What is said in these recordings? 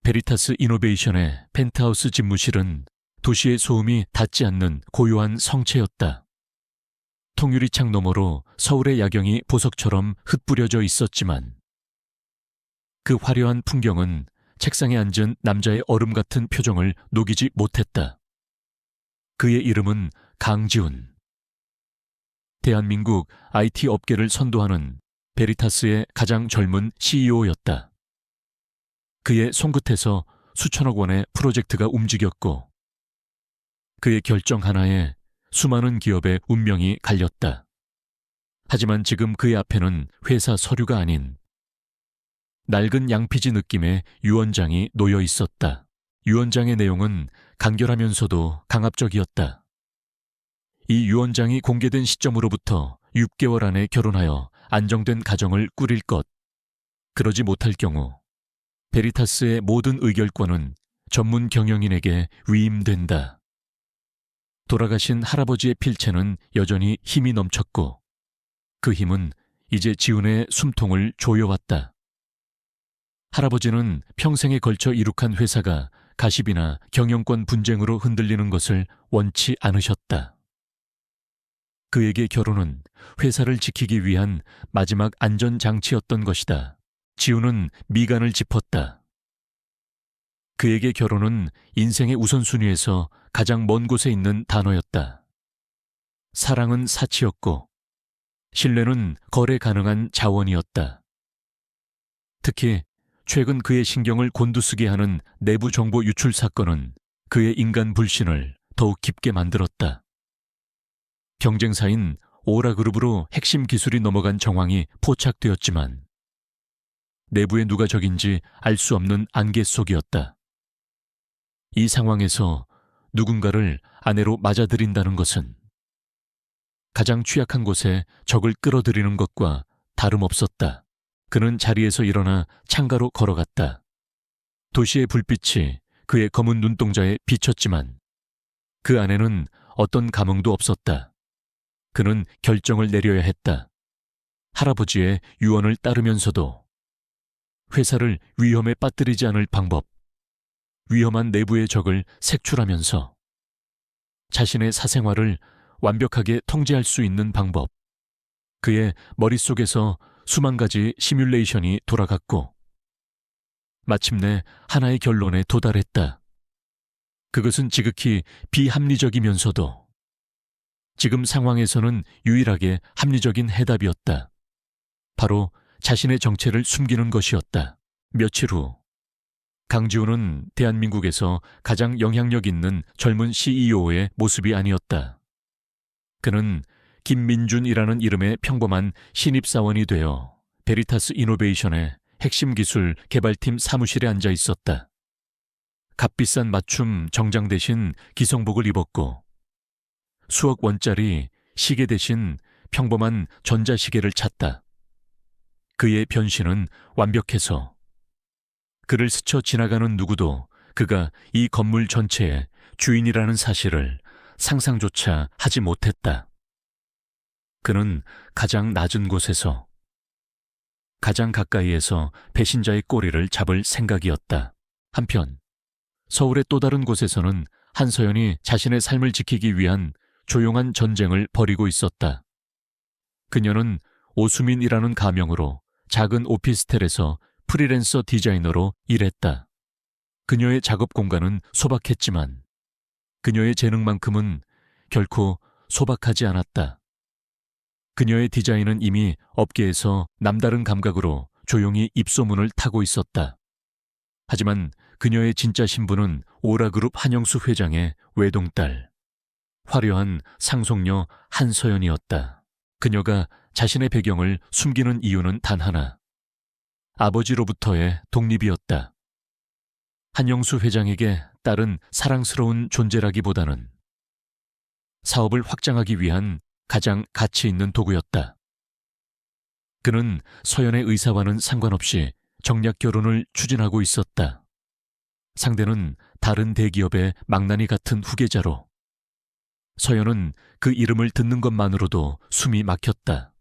베리타스 이노베이션의 펜트하우스 집무실은 도시의 소음이 닿지 않는 고요한 성체였다. 통유리창 너머로 서울의 야경이 보석처럼 흩뿌려져 있었지만 그 화려한 풍경은 책상에 앉은 남자의 얼음 같은 표정을 녹이지 못했다. 그의 이름은 강지훈. 대한민국 IT 업계를 선도하는 베리타스의 가장 젊은 CEO였다. 그의 손끝에서 수천억 원의 프로젝트가 움직였고 그의 결정 하나에 수많은 기업의 운명이 갈렸다. 하지만 지금 그의 앞에는 회사 서류가 아닌 낡은 양피지 느낌의 유언장이 놓여 있었다. 유언장의 내용은 간결하면서도 강압적이었다. 이 유언장이 공개된 시점으로부터 6개월 안에 결혼하여 안정된 가정을 꾸릴 것. 그러지 못할 경우 베리타스의 모든 의결권은 전문 경영인에게 위임된다. 돌아가신 할아버지의 필체는 여전히 힘이 넘쳤고 그 힘은 이제 지훈의 숨통을 조여왔다. 할아버지는 평생에 걸쳐 이룩한 회사가 가십이나 경영권 분쟁으로 흔들리는 것을 원치 않으셨다. 그에게 결혼은 회사를 지키기 위한 마지막 안전장치였던 것이다. 지훈은 미간을 짚었다. 그에게 결혼은 인생의 우선순위에서 가장 먼 곳에 있는 단어였다. 사랑은 사치였고 신뢰는 거래 가능한 자원이었다. 특히 최근 그의 신경을 곤두쓰게 하는 내부 정보 유출 사건은 그의 인간 불신을 더욱 깊게 만들었다. 경쟁사인 오라그룹으로 핵심 기술이 넘어간 정황이 포착되었지만 내부에 누가 적인지 알 수 없는 안개 속이었다. 이 상황에서 누군가를 아내로 맞아들인다는 것은 가장 취약한 곳에 적을 끌어들이는 것과 다름없었다. 그는 자리에서 일어나 창가로 걸어갔다. 도시의 불빛이 그의 검은 눈동자에 비쳤지만 그 안에는 어떤 감흥도 없었다. 그는 결정을 내려야 했다. 할아버지의 유언을 따르면서도 회사를 위험에 빠뜨리지 않을 방법, 위험한 내부의 적을 색출하면서 자신의 사생활을 완벽하게 통제할 수 있는 방법. 그의 머릿속에서 수만 가지 시뮬레이션이 돌아갔고 마침내 하나의 결론에 도달했다. 그것은 지극히 비합리적이면서도 지금 상황에서는 유일하게 합리적인 해답이었다. 바로 자신의 정체를 숨기는 것이었다. 며칠 후 강지훈은 대한민국에서 가장 영향력 있는 젊은 CEO의 모습이 아니었다. 그는 김민준이라는 이름의 평범한 신입사원이 되어 베리타스 이노베이션의 핵심 기술 개발팀 사무실에 앉아 있었다. 값비싼 맞춤 정장 대신 기성복을 입었고 수억 원짜리 시계 대신 평범한 전자시계를 찼다. 그의 변신은 완벽해서 그를 스쳐 지나가는 누구도 그가 이 건물 전체의 주인이라는 사실을 상상조차 하지 못했다. 그는 가장 낮은 곳에서 가장 가까이에서 배신자의 꼬리를 잡을 생각이었다. 한편 서울의 또 다른 곳에서는 한서연이 자신의 삶을 지키기 위한 조용한 전쟁을 벌이고 있었다. 그녀는 오수민이라는 가명으로 작은 오피스텔에서 프리랜서 디자이너로 일했다. 그녀의 작업 공간은 소박했지만 그녀의 재능만큼은 결코 소박하지 않았다. 그녀의 디자인은 이미 업계에서 남다른 감각으로 조용히 입소문을 타고 있었다. 하지만 그녀의 진짜 신분은 오라그룹 한영수 회장의 외동딸, 화려한 상속녀 한서연이었다. 그녀가 자신의 배경을 숨기는 이유는 단 하나, 아버지로부터의 독립이었다. 한영수 회장에게 딸은 사랑스러운 존재라기보다는 사업을 확장하기 위한 가장 가치 있는 도구였다. 그는 서연의 의사와는 상관없이 정략 결혼을 추진하고 있었다. 상대는 다른 대기업의 망나니 같은 후계자로 서연은 그 이름을 듣는 것만으로도 숨이 막혔다.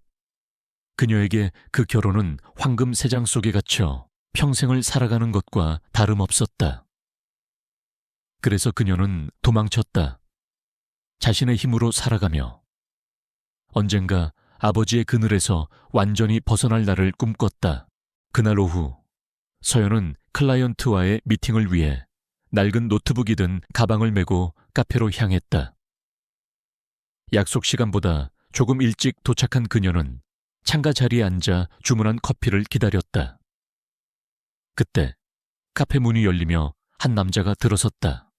그녀에게 그 결혼은 황금 세장 속에 갇혀 평생을 살아가는 것과 다름없었다. 그래서 그녀는 도망쳤다. 자신의 힘으로 살아가며 언젠가 아버지의 그늘에서 완전히 벗어날 날을 꿈꿨다. 그날 오후 서연은 클라이언트와의 미팅을 위해 낡은 노트북이 든 가방을 메고 카페로 향했다. 약속 시간보다 조금 일찍 도착한 그녀는 창가 자리에 앉아 주문한 커피를 기다렸다. 그때 카페 문이 열리며 한 남자가 들어섰다.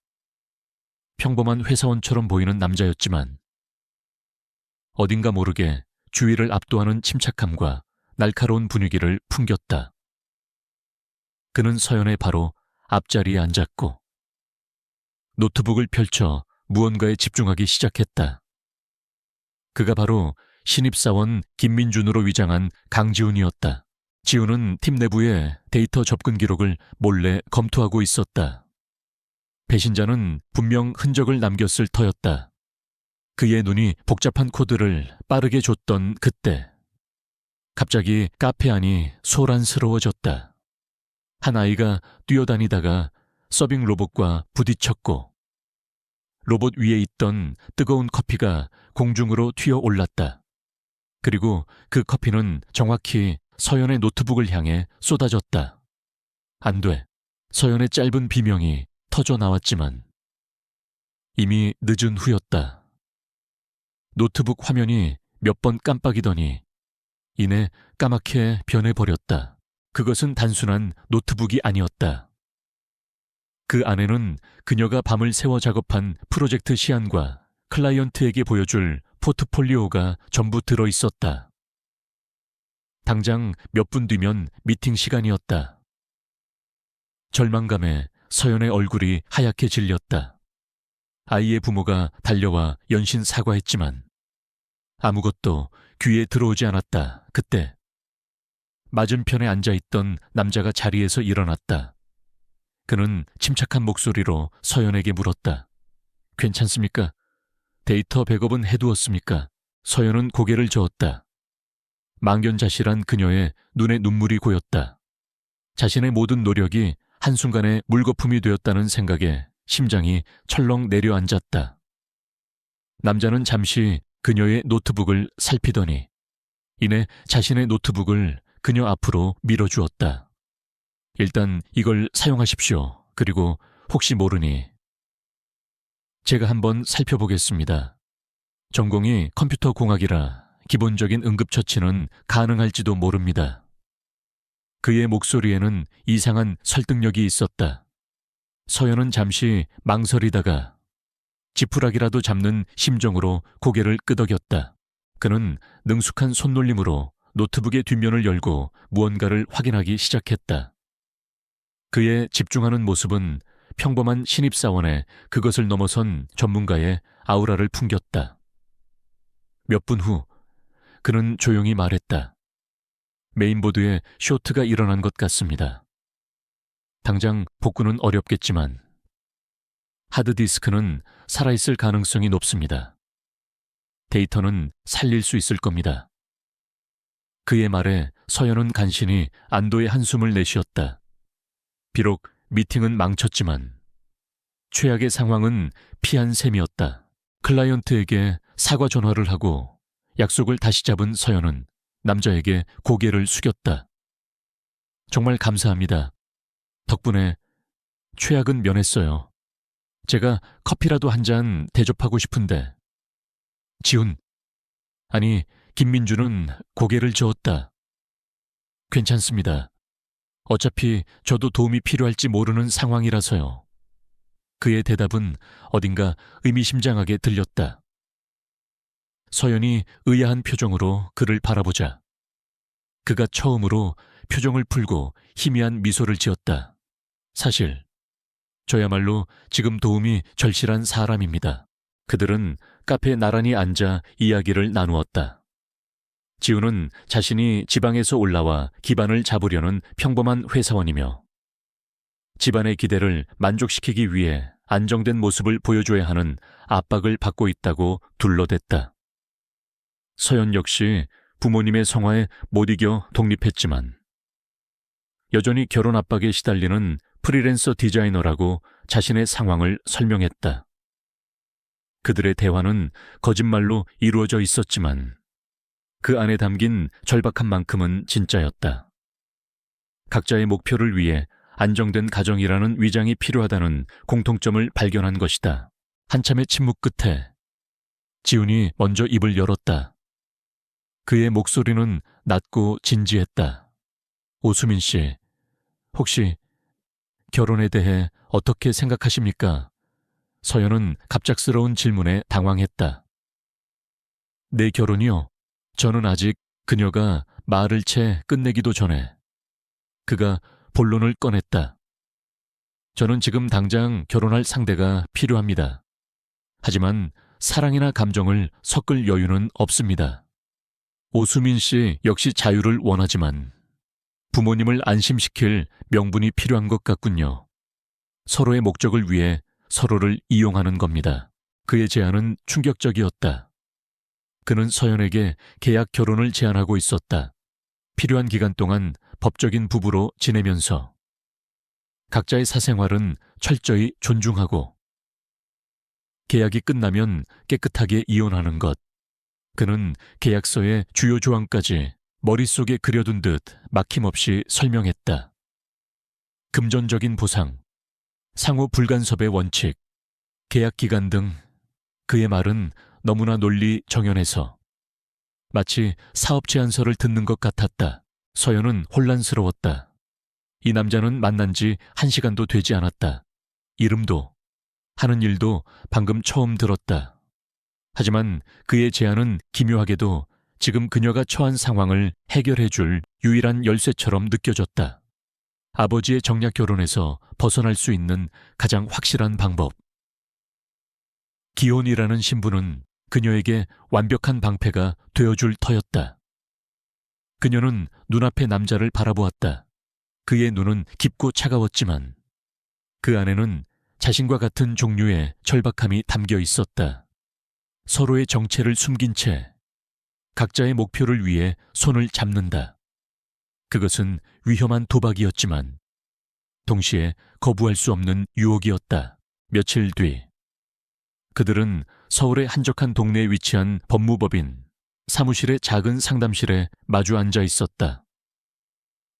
평범한 회사원처럼 보이는 남자였지만 어딘가 모르게 주위를 압도하는 침착함과 날카로운 분위기를 풍겼다. 그는 서연의 바로 앞자리에 앉았고 노트북을 펼쳐 무언가에 집중하기 시작했다. 그가 바로 신입사원 김민준으로 위장한 강지훈이었다. 지훈은 팀 내부의 데이터 접근 기록을 몰래 검토하고 있었다. 배신자는 분명 흔적을 남겼을 터였다. 그의 눈이 복잡한 코드를 빠르게 줬던 그때 갑자기 카페 안이 소란스러워졌다. 한 아이가 뛰어다니다가 서빙 로봇과 부딪혔고 로봇 위에 있던 뜨거운 커피가 공중으로 튀어 올랐다. 그리고 그 커피는 정확히 서연의 노트북을 향해 쏟아졌다. 안 돼. 서연의 짧은 비명이 터져 나왔지만 이미 늦은 후였다. 노트북 화면이 몇 번 깜빡이더니 이내 까맣게 변해버렸다. 그것은 단순한 노트북이 아니었다. 그 안에는 그녀가 밤을 새워 작업한 프로젝트 시안과 클라이언트에게 보여줄 포트폴리오가 전부 들어있었다. 당장 몇 분 뒤면 미팅 시간이었다. 절망감에 서연의 얼굴이 하얗게 질렸다. 아이의 부모가 달려와 연신 사과했지만 아무것도 귀에 들어오지 않았다. 그때 맞은편에 앉아있던 남자가 자리에서 일어났다. 그는 침착한 목소리로 서연에게 물었다. 괜찮습니까? 데이터 백업은 해두었습니까? 서연은 고개를 저었다. 망연자실한 그녀의 눈에 눈물이 고였다. 자신의 모든 노력이 한순간에 물거품이 되었다는 생각에 심장이 철렁 내려앉았다. 남자는 잠시 그녀의 노트북을 살피더니 이내 자신의 노트북을 그녀 앞으로 밀어주었다. 일단 이걸 사용하십시오. 그리고 혹시 모르니 제가 한번 살펴보겠습니다. 전공이 컴퓨터 공학이라 기본적인 응급처치는 가능할지도 모릅니다. 그의 목소리에는 이상한 설득력이 있었다. 서연은 잠시 망설이다가 지푸라기라도 잡는 심정으로 고개를 끄덕였다. 그는 능숙한 손놀림으로 노트북의 뒷면을 열고 무언가를 확인하기 시작했다. 그의 집중하는 모습은 평범한 신입사원의 그것을 넘어선 전문가의 아우라를 풍겼다. 몇 분 후 그는 조용히 말했다. 메인보드에 쇼트가 일어난 것 같습니다. 당장 복구는 어렵겠지만 하드디스크는 살아있을 가능성이 높습니다. 데이터는 살릴 수 있을 겁니다. 그의 말에 서연은 간신히 안도의 한숨을 내쉬었다. 비록 미팅은 망쳤지만 최악의 상황은 피한 셈이었다. 클라이언트에게 사과 전화를 하고 약속을 다시 잡은 서연은 남자에게 고개를 숙였다. 정말 감사합니다. 덕분에 최악은 면했어요. 제가 커피라도 한 잔 대접하고 싶은데. 지훈, 아니 김민주는 고개를 저었다. 괜찮습니다. 어차피 저도 도움이 필요할지 모르는 상황이라서요. 그의 대답은 어딘가 의미심장하게 들렸다. 서연이 의아한 표정으로 그를 바라보자 그가 처음으로 표정을 풀고 희미한 미소를 지었다. 사실 저야말로 지금 도움이 절실한 사람입니다. 그들은 카페에 나란히 앉아 이야기를 나누었다. 지훈은 자신이 지방에서 올라와 기반을 잡으려는 평범한 회사원이며 집안의 기대를 만족시키기 위해 안정된 모습을 보여줘야 하는 압박을 받고 있다고 둘러댔다. 서연 역시 부모님의 성화에 못 이겨 독립했지만 여전히 결혼 압박에 시달리는 프리랜서 디자이너라고 자신의 상황을 설명했다. 그들의 대화는 거짓말로 이루어져 있었지만 그 안에 담긴 절박한 만큼은 진짜였다. 각자의 목표를 위해 안정된 가정이라는 위장이 필요하다는 공통점을 발견한 것이다. 한참의 침묵 끝에 지훈이 먼저 입을 열었다. 그의 목소리는 낮고 진지했다. 오수민 씨, 혹시 결혼에 대해 어떻게 생각하십니까? 서연은 갑작스러운 질문에 당황했다. 내 결혼이요? 저는 아직 그녀가 말을 채 끝내기도 전에 그가 본론을 꺼냈다. 저는 지금 당장 결혼할 상대가 필요합니다. 하지만 사랑이나 감정을 섞을 여유는 없습니다. 오수민 씨 역시 자유를 원하지만 부모님을 안심시킬 명분이 필요한 것 같군요. 서로의 목적을 위해 서로를 이용하는 겁니다. 그의 제안은 충격적이었다. 그는 서연에게 계약 결혼을 제안하고 있었다. 필요한 기간 동안 법적인 부부로 지내면서 각자의 사생활은 철저히 존중하고 계약이 끝나면 깨끗하게 이혼하는 것. 그는 계약서의 주요 조항까지 머릿속에 그려둔 듯 막힘없이 설명했다. 금전적인 보상, 상호 불간섭의 원칙, 계약 기간 등 그의 말은 너무나 논리 정연해서 마치 사업 제안서를 듣는 것 같았다. 서연은 혼란스러웠다. 이 남자는 만난 지 1시간도 되지 않았다. 이름도, 하는 일도 방금 처음 들었다. 하지만 그의 제안은 기묘하게도 지금 그녀가 처한 상황을 해결해줄 유일한 열쇠처럼 느껴졌다. 아버지의 정략 결혼에서 벗어날 수 있는 가장 확실한 방법. 기혼이라는 신분은 그녀에게 완벽한 방패가 되어줄 터였다. 그녀는 눈앞의 남자를 바라보았다. 그의 눈은 깊고 차가웠지만 그 안에는 자신과 같은 종류의 절박함이 담겨 있었다. 서로의 정체를 숨긴 채 각자의 목표를 위해 손을 잡는다. 그것은 위험한 도박이었지만 동시에 거부할 수 없는 유혹이었다. 며칠 뒤 그들은 서울의 한적한 동네에 위치한 법무법인 사무실의 작은 상담실에 마주 앉아 있었다.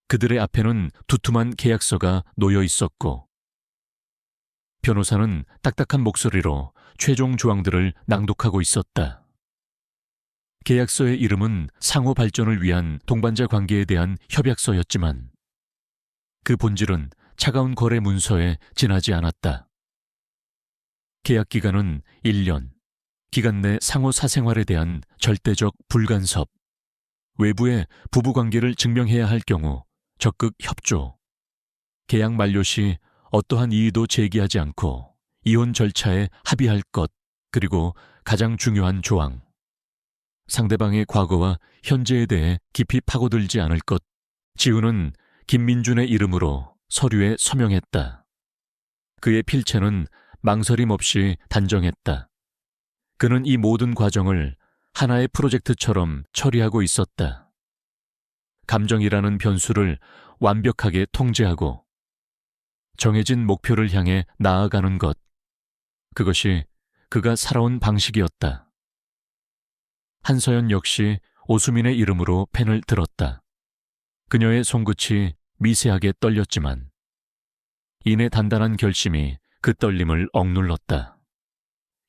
그들의 앞에는 두툼한 계약서가 놓여 있었고 변호사는 딱딱한 목소리로 최종 조항들을 낭독하고 있었다. 계약서의 이름은 상호 발전을 위한 동반자 관계에 대한 협약서였지만 그 본질은 차가운 거래 문서에 지나지 않았다. 계약 기간은 1년, 기간 내 상호 사생활에 대한 절대적 불간섭, 외부의 부부관계를 증명해야 할 경우 적극 협조, 계약 만료 시 어떠한 이의도 제기하지 않고 이혼 절차에 합의할 것, 그리고 가장 중요한 조항, 상대방의 과거와 현재에 대해 깊이 파고들지 않을 것. 지훈은 김민준의 이름으로 서류에 서명했다. 그의 필체는 망설임 없이 단정했다. 그는 이 모든 과정을 하나의 프로젝트처럼 처리하고 있었다. 감정이라는 변수를 완벽하게 통제하고 정해진 목표를 향해 나아가는 것. 그것이 그가 살아온 방식이었다. 한서연 역시 오수민의 이름으로 펜을 들었다. 그녀의 손끝이 미세하게 떨렸지만 이내 단단한 결심이 그 떨림을 억눌렀다.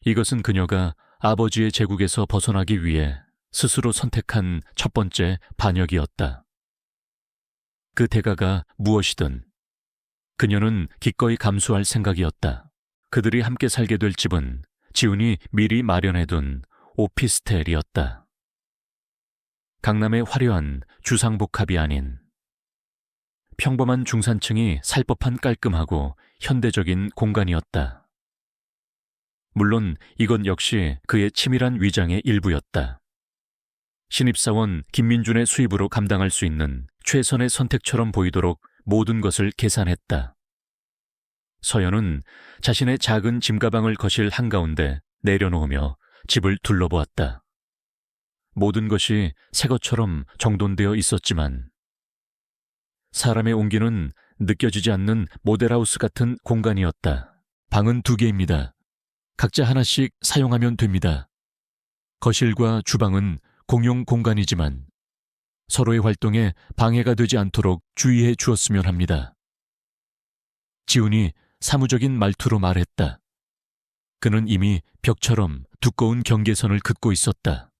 이것은 그녀가 아버지의 제국에서 벗어나기 위해 스스로 선택한 첫 번째 반역이었다. 그 대가가 무엇이든 그녀는 기꺼이 감수할 생각이었다. 그들이 함께 살게 될 집은 지훈이 미리 마련해둔 오피스텔이었다. 강남의 화려한 주상복합이 아닌 평범한 중산층이 살 법한 깔끔하고 현대적인 공간이었다. 물론 이건 역시 그의 치밀한 위장의 일부였다. 신입사원 김민준의 수입으로 감당할 수 있는 최선의 선택처럼 보이도록 모든 것을 계산했다. 서연은 자신의 작은 짐가방을 거실 한가운데 내려놓으며 집을 둘러보았다. 모든 것이 새 것처럼 정돈되어 있었지만 사람의 온기는 느껴지지 않는 모델하우스 같은 공간이었다. 방은 2개입니다. 각자 하나씩 사용하면 됩니다. 거실과 주방은 공용 공간이지만 서로의 활동에 방해가 되지 않도록 주의해 주었으면 합니다. 지훈이 사무적인 말투로 말했다. 그는 이미 벽처럼 두꺼운 경계선을 긋고 있었다.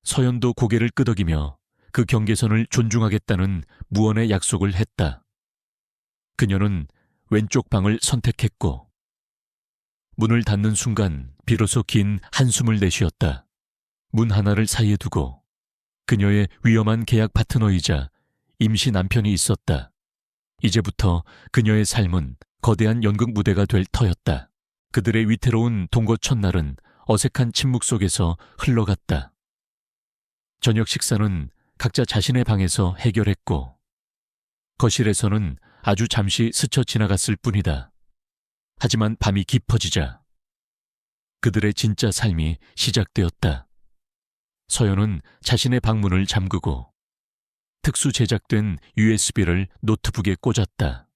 서연도 고개를 끄덕이며 그 경계선을 존중하겠다는 무언의 약속을 했다. 그녀는 왼쪽 방을 선택했고 문을 닫는 순간 비로소 긴 한숨을 내쉬었다. 문 하나를 사이에 두고 그녀의 위험한 계약 파트너이자 임시 남편이 있었다. 이제부터 그녀의 삶은 거대한 연극 무대가 될 터였다. 그들의 위태로운 동거 첫날은 어색한 침묵 속에서 흘러갔다. 저녁 식사는 각자 자신의 방에서 해결했고 거실에서는 아주 잠시 스쳐 지나갔을 뿐이다. 하지만 밤이 깊어지자 그들의 진짜 삶이 시작되었다. 서연은 자신의 방문을 잠그고 특수 제작된 USB를 노트북에 꽂았다.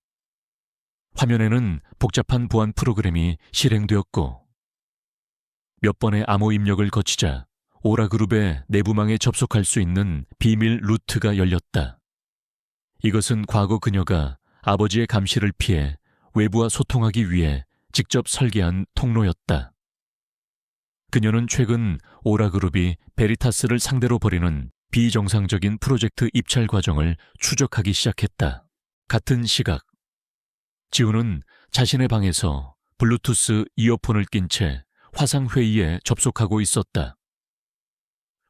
화면에는 복잡한 보안 프로그램이 실행되었고 몇 번의 암호 입력을 거치자 오라그룹의 내부망에 접속할 수 있는 비밀 루트가 열렸다. 이것은 과거 그녀가 아버지의 감시를 피해 외부와 소통하기 위해 직접 설계한 통로였다. 그녀는 최근 오라그룹이 베리타스를 상대로 벌이는 비정상적인 프로젝트 입찰 과정을 추적하기 시작했다. 같은 시각, 지훈은 자신의 방에서 블루투스 이어폰을 낀 채 화상회의에 접속하고 있었다.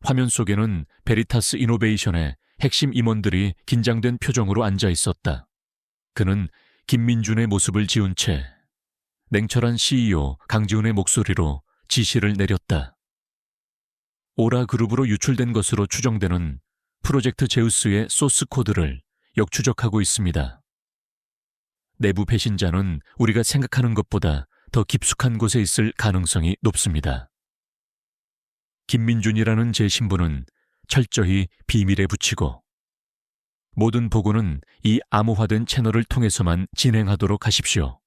화면 속에는 베리타스 이노베이션의 핵심 임원들이 긴장된 표정으로 앉아 있었다. 그는 김민준의 모습을 지운 채 냉철한 CEO 강지훈의 목소리로 지시를 내렸다. 오라그룹으로 유출된 것으로 추정되는 프로젝트 제우스의 소스 코드를 역추적하고 있습니다. 내부 배신자는 우리가 생각하는 것보다 더 깊숙한 곳에 있을 가능성이 높습니다. 김민준이라는 제 신분은 철저히 비밀에 붙이고 모든 보고는 이 암호화된 채널을 통해서만 진행하도록 하십시오.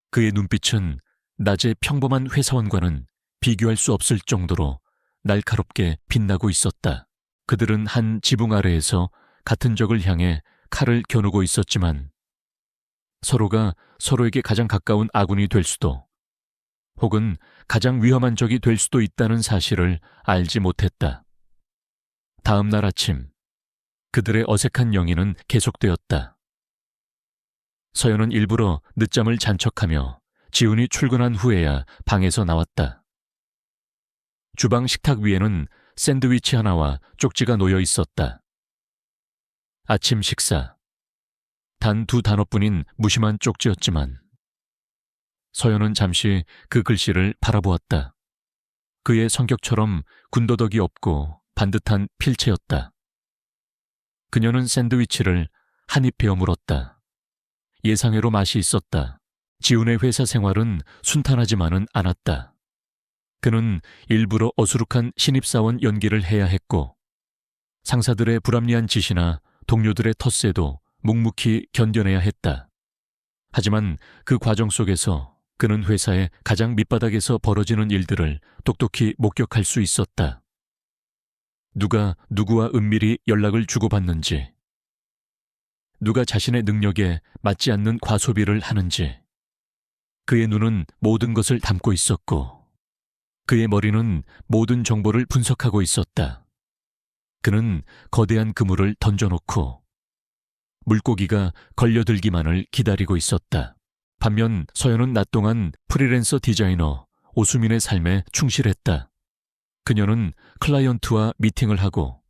그의 눈빛은 낮의 평범한 회사원과는 비교할 수 없을 정도로 날카롭게 빛나고 있었다. 그들은 한 지붕 아래에서 같은 적을 향해 칼을 겨누고 있었지만 서로가 서로에게 가장 가까운 아군이 될 수도 혹은 가장 위험한 적이 될 수도 있다는 사실을 알지 못했다. 다음 날 아침, 그들의 어색한 영위는 계속되었다. 서연은 일부러 늦잠을 잔 척하며 지훈이 출근한 후에야 방에서 나왔다. 주방 식탁 위에는 샌드위치 하나와 쪽지가 놓여 있었다. 아침 식사. 단 2단어뿐인 무심한 쪽지였지만 서연은 잠시 그 글씨를 바라보았다. 그의 성격처럼 군더더기 없고 반듯한 필체였다. 그녀는 샌드위치를 한 입 베어 물었다. 예상외로 맛이 있었다. 지훈의 회사 생활은 순탄하지만은 않았다. 그는 일부러 어수룩한 신입사원 연기를 해야 했고 상사들의 불합리한 지시나 동료들의 텃세도 묵묵히 견뎌내야 했다. 하지만 그 과정 속에서 그는 회사의 가장 밑바닥에서 벌어지는 일들을 똑똑히 목격할 수 있었다. 누가 누구와 은밀히 연락을 주고받는지, 누가 자신의 능력에 맞지 않는 과소비를 하는지, 그의 눈은 모든 것을 담고 있었고 그의 머리는 모든 정보를 분석하고 있었다. 그는 거대한 그물을 던져놓고 물고기가 걸려들기만을 기다리고 있었다. 반면 서연은 낮 동안 프리랜서 디자이너 오수민의 삶에 충실했다. 그녀는 클라이언트와 미팅을 하고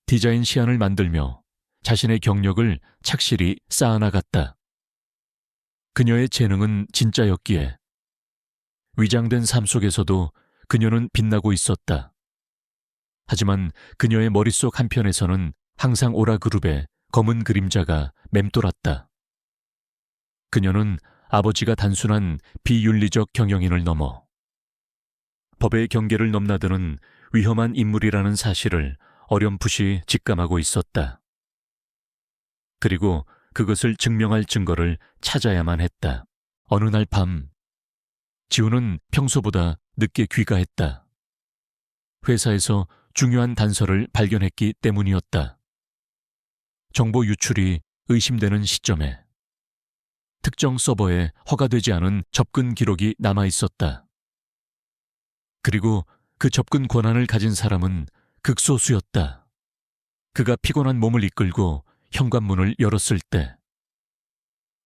디자인 시안을 만들며 자신의 경력을 착실히 쌓아나갔다. 그녀의 재능은 진짜였기에 위장된 삶 속에서도 그녀는 빛나고 있었다. 하지만 그녀의 머릿속 한편에서는 항상 오라그룹의 검은 그림자가 맴돌았다. 그녀는 아버지가 단순한 비윤리적 경영인을 넘어 법의 경계를 넘나드는 위험한 인물이라는 사실을 어렴풋이 직감하고 있었다. 그리고 그것을 증명할 증거를 찾아야만 했다. 어느 날 밤, 지우는 평소보다 늦게 귀가했다. 회사에서 중요한 단서를 발견했기 때문이었다. 정보 유출이 의심되는 시점에 특정 서버에 허가되지 않은 접근 기록이 남아 있었다. 그리고 그 접근 권한을 가진 사람은 극소수였다. 그가 피곤한 몸을 이끌고 현관문을 열었을 때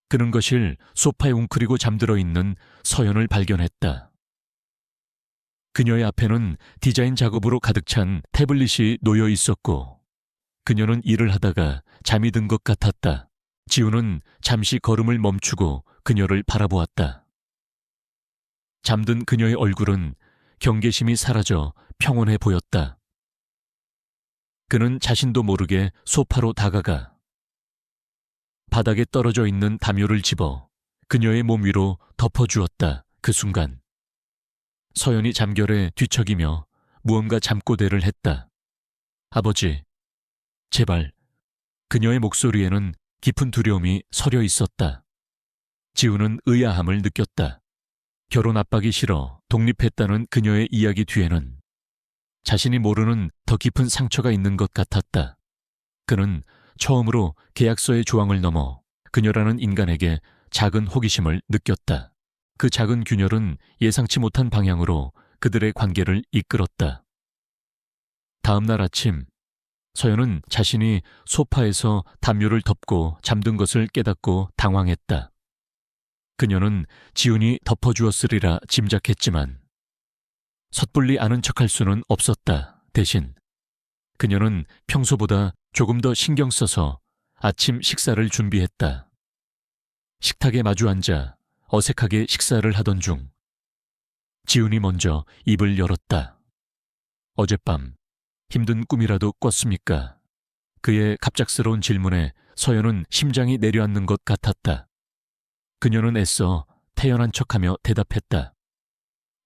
그는 거실 소파에 웅크리고 잠들어 있는 서연을 발견했다. 그녀의 앞에는 디자인 작업으로 가득 찬 태블릿이 놓여 있었고 그녀는 일을 하다가 잠이 든 것 같았다. 지우는 잠시 걸음을 멈추고 그녀를 바라보았다. 잠든 그녀의 얼굴은 경계심이 사라져 평온해 보였다. 그는 자신도 모르게 소파로 다가가 바닥에 떨어져 있는 담요를 집어 그녀의 몸 위로 덮어주었다. 그 순간 서연이 잠결에 뒤척이며 무언가 잠꼬대를 했다. 아버지, 제발. 그녀의 목소리에는 깊은 두려움이 서려 있었다. 지우는 의아함을 느꼈다. 결혼 압박이 싫어 독립했다는 그녀의 이야기 뒤에는 자신이 모르는 더 깊은 상처가 있는 것 같았다. 그는 처음으로 계약서의 조항을 넘어 그녀라는 인간에게 작은 호기심을 느꼈다. 그 작은 균열은 예상치 못한 방향으로 그들의 관계를 이끌었다. 다음 날 아침, 서연은 자신이 소파에서 담요를 덮고 잠든 것을 깨닫고 당황했다. 그녀는 지훈이 덮어주었으리라 짐작했지만 섣불리 아는 척할 수는 없었다. 대신 그녀는 평소보다 조금 더 신경 써서 아침 식사를 준비했다. 식탁에 마주 앉아 어색하게 식사를 하던 중 지훈이 먼저 입을 열었다. 어젯밤 힘든 꿈이라도 꿨습니까? 그의 갑작스러운 질문에 서연은 심장이 내려앉는 것 같았다. 그녀는 애써 태연한 척하며 대답했다.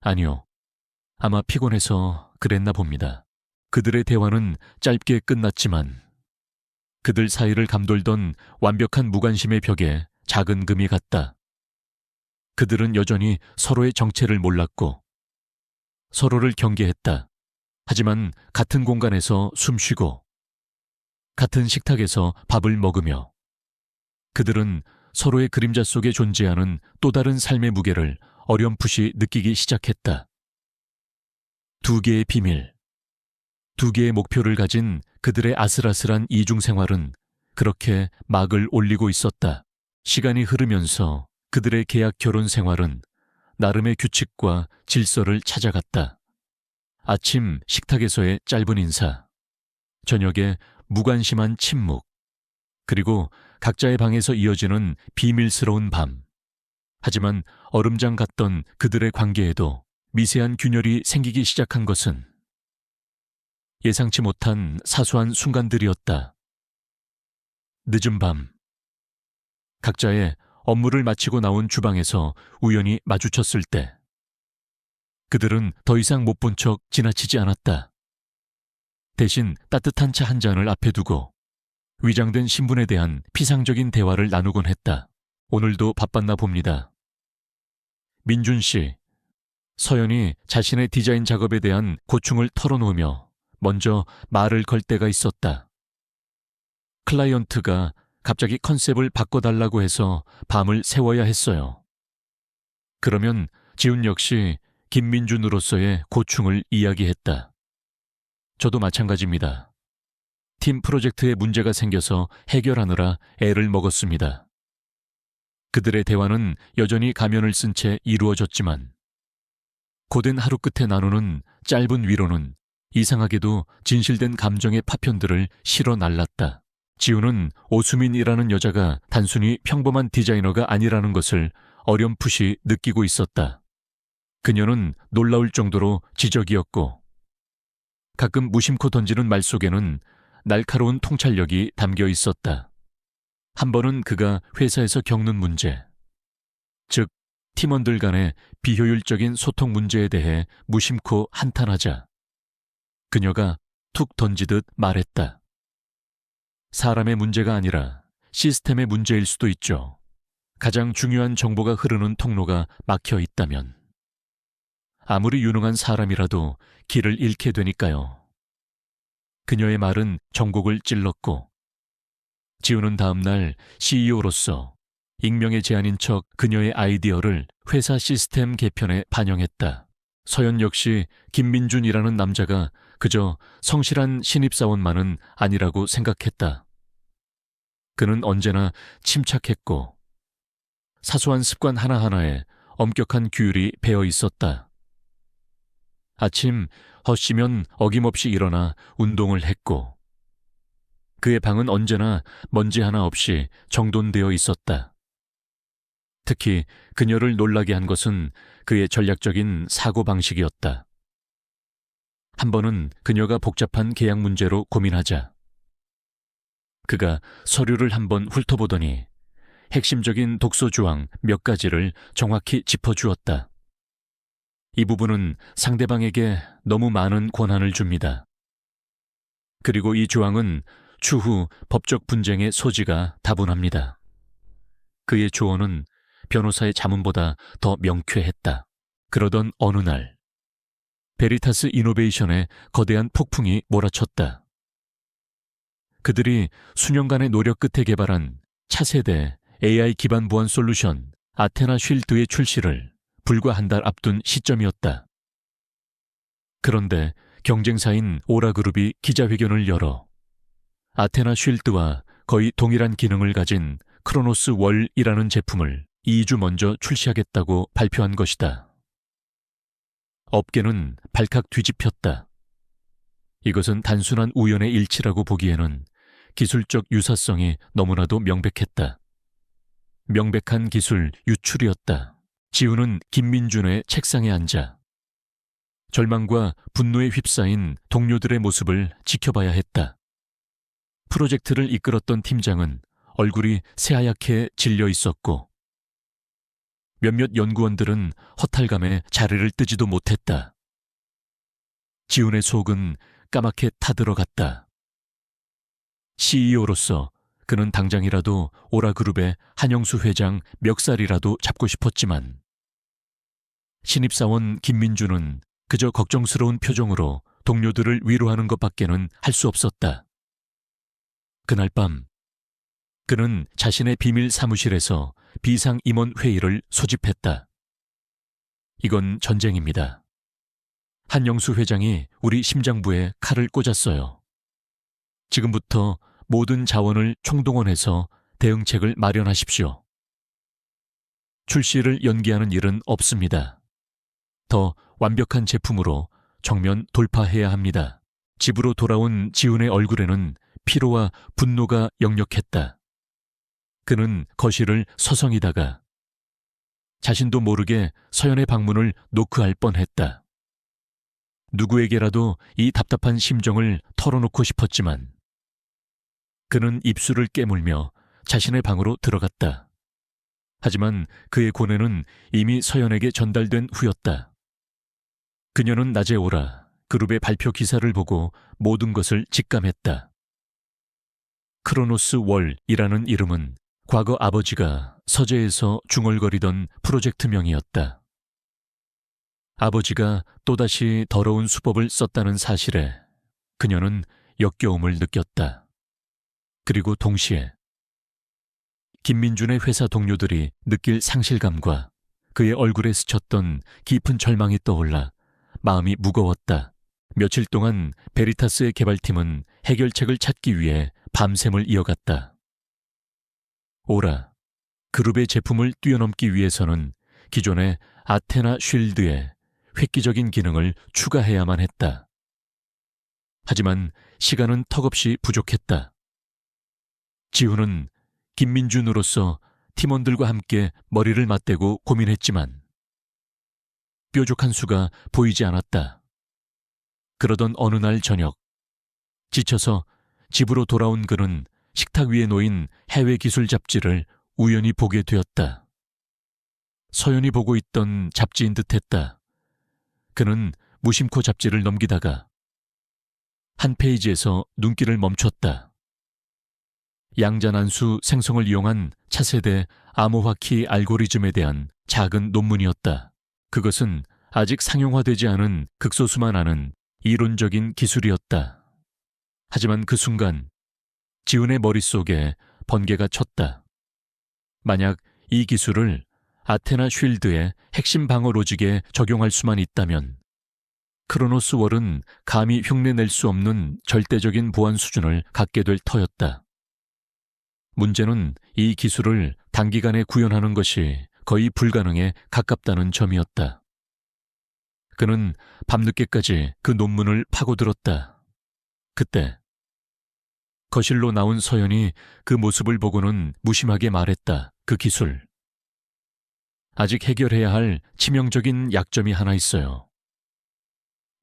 아니요. 아마 피곤해서 그랬나 봅니다. 그들의 대화는 짧게 끝났지만 그들 사이를 감돌던 완벽한 무관심의 벽에 작은 금이 갔다. 그들은 여전히 서로의 정체를 몰랐고 서로를 경계했다. 하지만 같은 공간에서 숨쉬고 같은 식탁에서 밥을 먹으며 그들은 서로의 그림자 속에 존재하는 또 다른 삶의 무게를 어렴풋이 느끼기 시작했다. 두 개의 비밀, 두 개의 목표를 가진 그들의 아슬아슬한 이중생활은 그렇게 막을 올리고 있었다. 시간이 흐르면서 그들의 계약 결혼 생활은 나름의 규칙과 질서를 찾아갔다. 아침 식탁에서의 짧은 인사, 저녁에 무관심한 침묵, 그리고 각자의 방에서 이어지는 비밀스러운 밤. 하지만 얼음장 같던 그들의 관계에도 미세한 균열이 생기기 시작한 것은 예상치 못한 사소한 순간들이었다. 늦은 밤, 각자의 업무를 마치고 나온 주방에서 우연히 마주쳤을 때 그들은 더 이상 못 본 척 지나치지 않았다. 대신 따뜻한 차 한 잔을 앞에 두고 위장된 신분에 대한 피상적인 대화를 나누곤 했다. 오늘도 바빴나 봅니다. 민준 씨, 서연이 자신의 디자인 작업에 대한 고충을 털어놓으며 먼저 말을 걸 때가 있었다. 클라이언트가 갑자기 컨셉을 바꿔달라고 해서 밤을 새워야 했어요. 그러면 지훈 역시 김민준으로서의 고충을 이야기했다. 저도 마찬가지입니다. 팀 프로젝트에 문제가 생겨서 해결하느라 애를 먹었습니다. 그들의 대화는 여전히 가면을 쓴 채 이루어졌지만 고된 하루 끝에 나누는 짧은 위로는 이상하게도 진실된 감정의 파편들을 실어 날랐다. 지우는 오수민이라는 여자가 단순히 평범한 디자이너가 아니라는 것을 어렴풋이 느끼고 있었다. 그녀는 놀라울 정도로 지적이었고 가끔 무심코 던지는 말 속에는 날카로운 통찰력이 담겨 있었다. 한 번은 그가 회사에서 겪는 문제, 즉 팀원들 간의 비효율적인 소통 문제에 대해 무심코 한탄하자 그녀가 툭 던지듯 말했다. 사람의 문제가 아니라 시스템의 문제일 수도 있죠. 가장 중요한 정보가 흐르는 통로가 막혀 있다면. 아무리 유능한 사람이라도 길을 잃게 되니까요. 그녀의 말은 전곡을 찔렀고 지우는 다음 날 CEO로서 익명의 제안인 척 그녀의 아이디어를 회사 시스템 개편에 반영했다. 서연 역시 김민준이라는 남자가 그저 성실한 신입사원만은 아니라고 생각했다. 그는 언제나 침착했고 사소한 습관 하나하나에 엄격한 규율이 배어 있었다. 아침 헛쉬면 어김없이 일어나 운동을 했고 그의 방은 언제나 먼지 하나 없이 정돈되어 있었다. 특히 그녀를 놀라게 한 것은 그의 전략적인 사고방식이었다. 한 번은 그녀가 복잡한 계약 문제로 고민하자 그가 서류를 한번 훑어보더니 핵심적인 독소 조항 몇 가지를 정확히 짚어주었다. 이 부분은 상대방에게 너무 많은 권한을 줍니다. 그리고 이 조항은 추후 법적 분쟁의 소지가 다분합니다. 그의 조언은 변호사의 자문보다 더 명쾌했다. 그러던 어느 날 베리타스 이노베이션에 거대한 폭풍이 몰아쳤다. 그들이 수년간의 노력 끝에 개발한 차세대 AI 기반 보안 솔루션 아테나 쉴드의 출시를 불과 한 달 앞둔 시점이었다. 그런데 경쟁사인 오라그룹이 기자회견을 열어 아테나 쉴드와 거의 동일한 기능을 가진 크로노스 월이라는 제품을 2주 먼저 출시하겠다고 발표한 것이다. 업계는 발칵 뒤집혔다. 이것은 단순한 우연의 일치라고 보기에는 기술적 유사성이 너무나도 명백했다. 명백한 기술 유출이었다. 지우는 김민준의 책상에 앉아 절망과 분노에 휩싸인 동료들의 모습을 지켜봐야 했다. 프로젝트를 이끌었던 팀장은 얼굴이 새하얗게 질려 있었고 몇몇 연구원들은 허탈감에 자리를 뜨지도 못했다. 지훈의 속은 까맣게 타들어갔다. CEO로서 그는 당장이라도 오라그룹의 한영수 회장 멱살이라도 잡고 싶었지만 신입사원 김민준은 그저 걱정스러운 표정으로 동료들을 위로하는 것밖에는 할 수 없었다. 그날 밤 그는 자신의 비밀 사무실에서 비상임원 회의를 소집했다. 이건 전쟁입니다. 한영수 회장이 우리 심장부에 칼을 꽂았어요. 지금부터 모든 자원을 총동원해서 대응책을 마련하십시오. 출시를 연기하는 일은 없습니다. 더 완벽한 제품으로 정면 돌파해야 합니다. 집으로 돌아온 지훈의 얼굴에는 피로와 분노가 역력했다. 그는 거실을 서성이다가 자신도 모르게 서연의 방문을 노크할 뻔했다. 누구에게라도 이 답답한 심정을 털어놓고 싶었지만 그는 입술을 깨물며 자신의 방으로 들어갔다. 하지만 그의 고뇌는 이미 서연에게 전달된 후였다. 그녀는 낮에 오라 그룹의 발표 기사를 보고 모든 것을 직감했다. 크로노스 월이라는 이름은 과거 아버지가 서재에서 중얼거리던 프로젝트명이었다. 아버지가 또다시 더러운 수법을 썼다는 사실에 그녀는 역겨움을 느꼈다. 그리고 동시에 김민준의 회사 동료들이 느낄 상실감과 그의 얼굴에 스쳤던 깊은 절망이 떠올라 마음이 무거웠다. 며칠 동안 베리타스의 개발팀은 해결책을 찾기 위해 밤샘을 이어갔다. 오라, 그룹의 제품을 뛰어넘기 위해서는 기존의 아테나 쉴드에 획기적인 기능을 추가해야만 했다. 하지만 시간은 턱없이 부족했다. 지훈은 김민준으로서 팀원들과 함께 머리를 맞대고 고민했지만 뾰족한 수가 보이지 않았다. 그러던 어느 날 저녁, 지쳐서 집으로 돌아온 그는 식탁 위에 놓인 해외 기술 잡지를 우연히 보게 되었다. 서연이 보고 있던 잡지인 듯했다. 그는 무심코 잡지를 넘기다가 한 페이지에서 눈길을 멈췄다. 양자난수 생성을 이용한 차세대 암호화키 알고리즘에 대한 작은 논문이었다. 그것은 아직 상용화되지 않은 극소수만 아는 이론적인 기술이었다. 하지만 그 순간 지훈의 머릿속에 번개가 쳤다. 만약 이 기술을 아테나 쉴드의 핵심 방어 로직에 적용할 수만 있다면 크로노스 월은 감히 흉내낼 수 없는 절대적인 보안 수준을 갖게 될 터였다. 문제는 이 기술을 단기간에 구현하는 것이 거의 불가능에 가깝다는 점이었다. 그는 밤늦게까지 그 논문을 파고들었다. 그때 거실로 나온 서연이 그 모습을 보고는 무심하게 말했다. 그 기술. 아직 해결해야 할 치명적인 약점이 하나 있어요.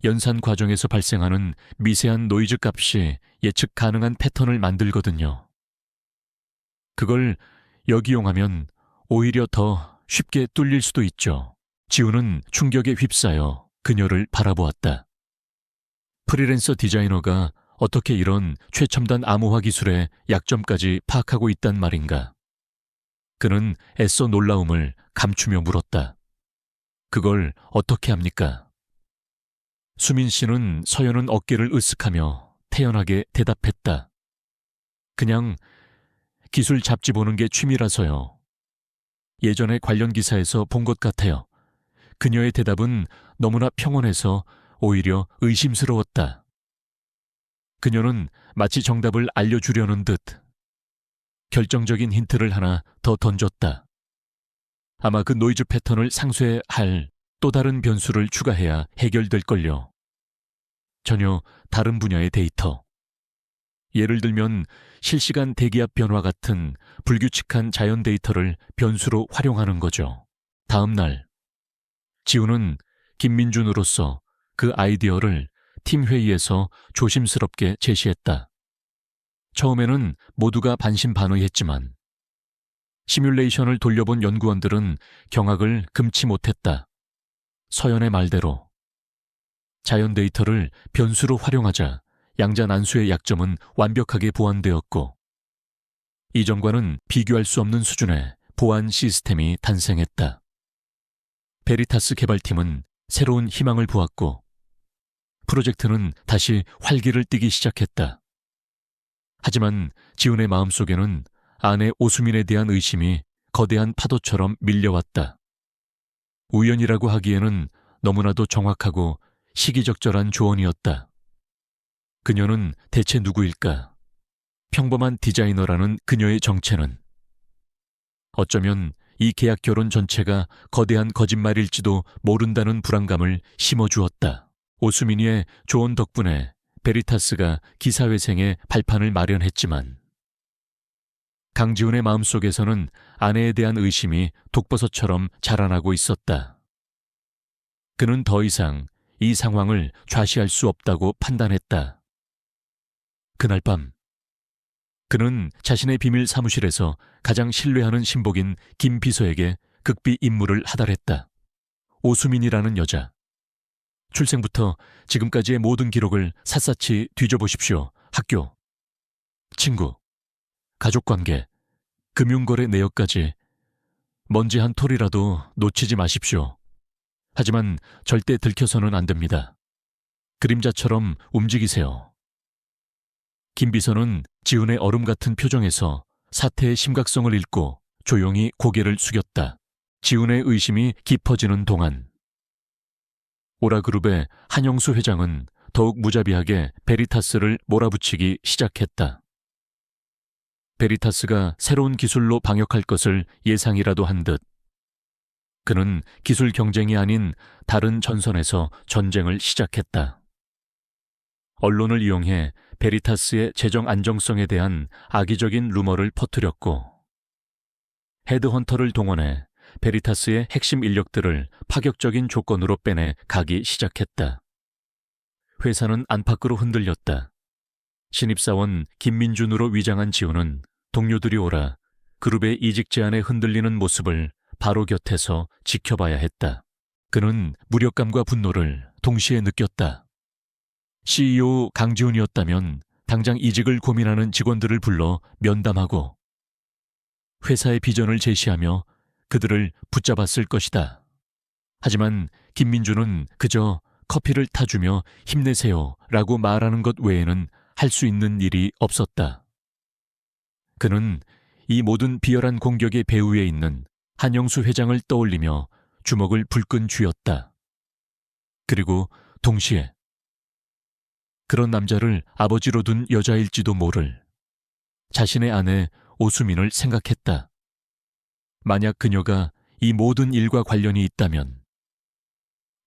연산 과정에서 발생하는 미세한 노이즈 값이 예측 가능한 패턴을 만들거든요. 그걸 역이용하면 오히려 더 쉽게 뚫릴 수도 있죠. 지훈은 충격에 휩싸여 그녀를 바라보았다. 프리랜서 디자이너가 어떻게 이런 최첨단 암호화 기술의 약점까지 파악하고 있단 말인가. 그는 애써 놀라움을 감추며 물었다. 그걸 어떻게 합니까? 수민 씨는 서연은 어깨를 으쓱하며 태연하게 대답했다. 그냥 기술 잡지 보는 게 취미라서요. 예전에 관련 기사에서 본 것 같아요. 그녀의 대답은 너무나 평온해서 오히려 의심스러웠다. 그녀는 마치 정답을 알려주려는 듯 결정적인 힌트를 하나 더 던졌다. 아마 그 노이즈 패턴을 상쇄할 또 다른 변수를 추가해야 해결될걸요. 전혀 다른 분야의 데이터. 예를 들면 실시간 대기압 변화 같은 불규칙한 자연 데이터를 변수로 활용하는 거죠. 다음 날 지훈은 김민준으로서 그 아이디어를 팀 회의에서 조심스럽게 제시했다. 처음에는 모두가 반신반의했지만 시뮬레이션을 돌려본 연구원들은 경악을 금치 못했다. 서연의 말대로 자연 데이터를 변수로 활용하자 양자난수의 약점은 완벽하게 보완되었고 이전과는 비교할 수 없는 수준의 보안 시스템이 탄생했다. 베리타스 개발팀은 새로운 희망을 보았고 프로젝트는 다시 활기를 띠기 시작했다. 하지만 지훈의 마음속에는 아내 오수민에 대한 의심이 거대한 파도처럼 밀려왔다. 우연이라고 하기에는 너무나도 정확하고 시기적절한 조언이었다. 그녀는 대체 누구일까? 평범한 디자이너라는 그녀의 정체는 어쩌면 이 계약 결혼 전체가 거대한 거짓말일지도 모른다는 불안감을 심어주었다. 오수민이의 조언 덕분에 베리타스가 기사회생에 발판을 마련했지만 강지훈의 마음속에서는 아내에 대한 의심이 독버섯처럼 자라나고 있었다. 그는 더 이상 이 상황을 좌시할 수 없다고 판단했다. 그날 밤 그는 자신의 비밀 사무실에서 가장 신뢰하는 신복인 김 비서에게 극비 임무를 하달했다. 오수민이라는 여자. 출생부터 지금까지의 모든 기록을 샅샅이 뒤져보십시오. 학교, 친구, 가족관계, 금융거래 내역까지 먼지 한 톨이라도 놓치지 마십시오. 하지만 절대 들켜서는 안 됩니다. 그림자처럼 움직이세요. 김 비서는 지훈의 얼음 같은 표정에서 사태의 심각성을 읽고 조용히 고개를 숙였다. 지훈의 의심이 깊어지는 동안 오라그룹의 한영수 회장은 더욱 무자비하게 베리타스를 몰아붙이기 시작했다. 베리타스가 새로운 기술로 방역할 것을 예상이라도 한 듯 그는 기술 경쟁이 아닌 다른 전선에서 전쟁을 시작했다. 언론을 이용해 베리타스의 재정 안정성에 대한 악의적인 루머를 퍼뜨렸고 헤드헌터를 동원해 베리타스의 핵심 인력들을 파격적인 조건으로 빼내 가기 시작했다. 회사는 안팎으로 흔들렸다. 신입사원 김민준으로 위장한 지훈은 동료들이 오라 그룹의 이직 제안에 흔들리는 모습을 바로 곁에서 지켜봐야 했다. 그는 무력감과 분노를 동시에 느꼈다. CEO 강지훈이었다면 당장 이직을 고민하는 직원들을 불러 면담하고 회사의 비전을 제시하며 그들을 붙잡았을 것이다. 하지만 김민주는 그저 커피를 타주며 힘내세요 라고 말하는 것 외에는 할 수 있는 일이 없었다. 그는 이 모든 비열한 공격의 배후에 있는 한영수 회장을 떠올리며 주먹을 불끈 쥐었다. 그리고 동시에 그런 남자를 아버지로 둔 여자일지도 모를 자신의 아내 오수민을 생각했다. 만약 그녀가 이 모든 일과 관련이 있다면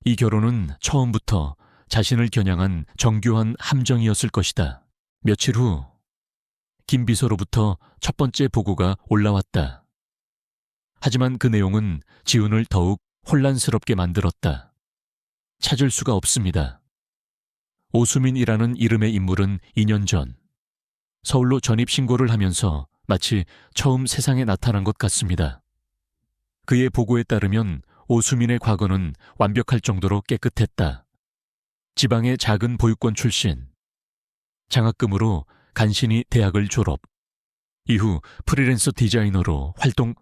이 결혼은 처음부터 자신을 겨냥한 정교한 함정이었을 것이다. 며칠 후 김 비서로부터 첫 번째 보고가 올라왔다. 하지만 그 내용은 지훈을 더욱 혼란스럽게 만들었다. 찾을 수가 없습니다. 오수민이라는 이름의 인물은 2년 전 서울로 전입신고를 하면서 마치 처음 세상에 나타난 것 같습니다. 그의 보고에 따르면 오수민의 과거는 완벽할 정도로 깨끗했다. 지방의 작은 보육권 출신, 장학금으로 간신히 대학을 졸업, 이후 프리랜서 디자이너로 활동.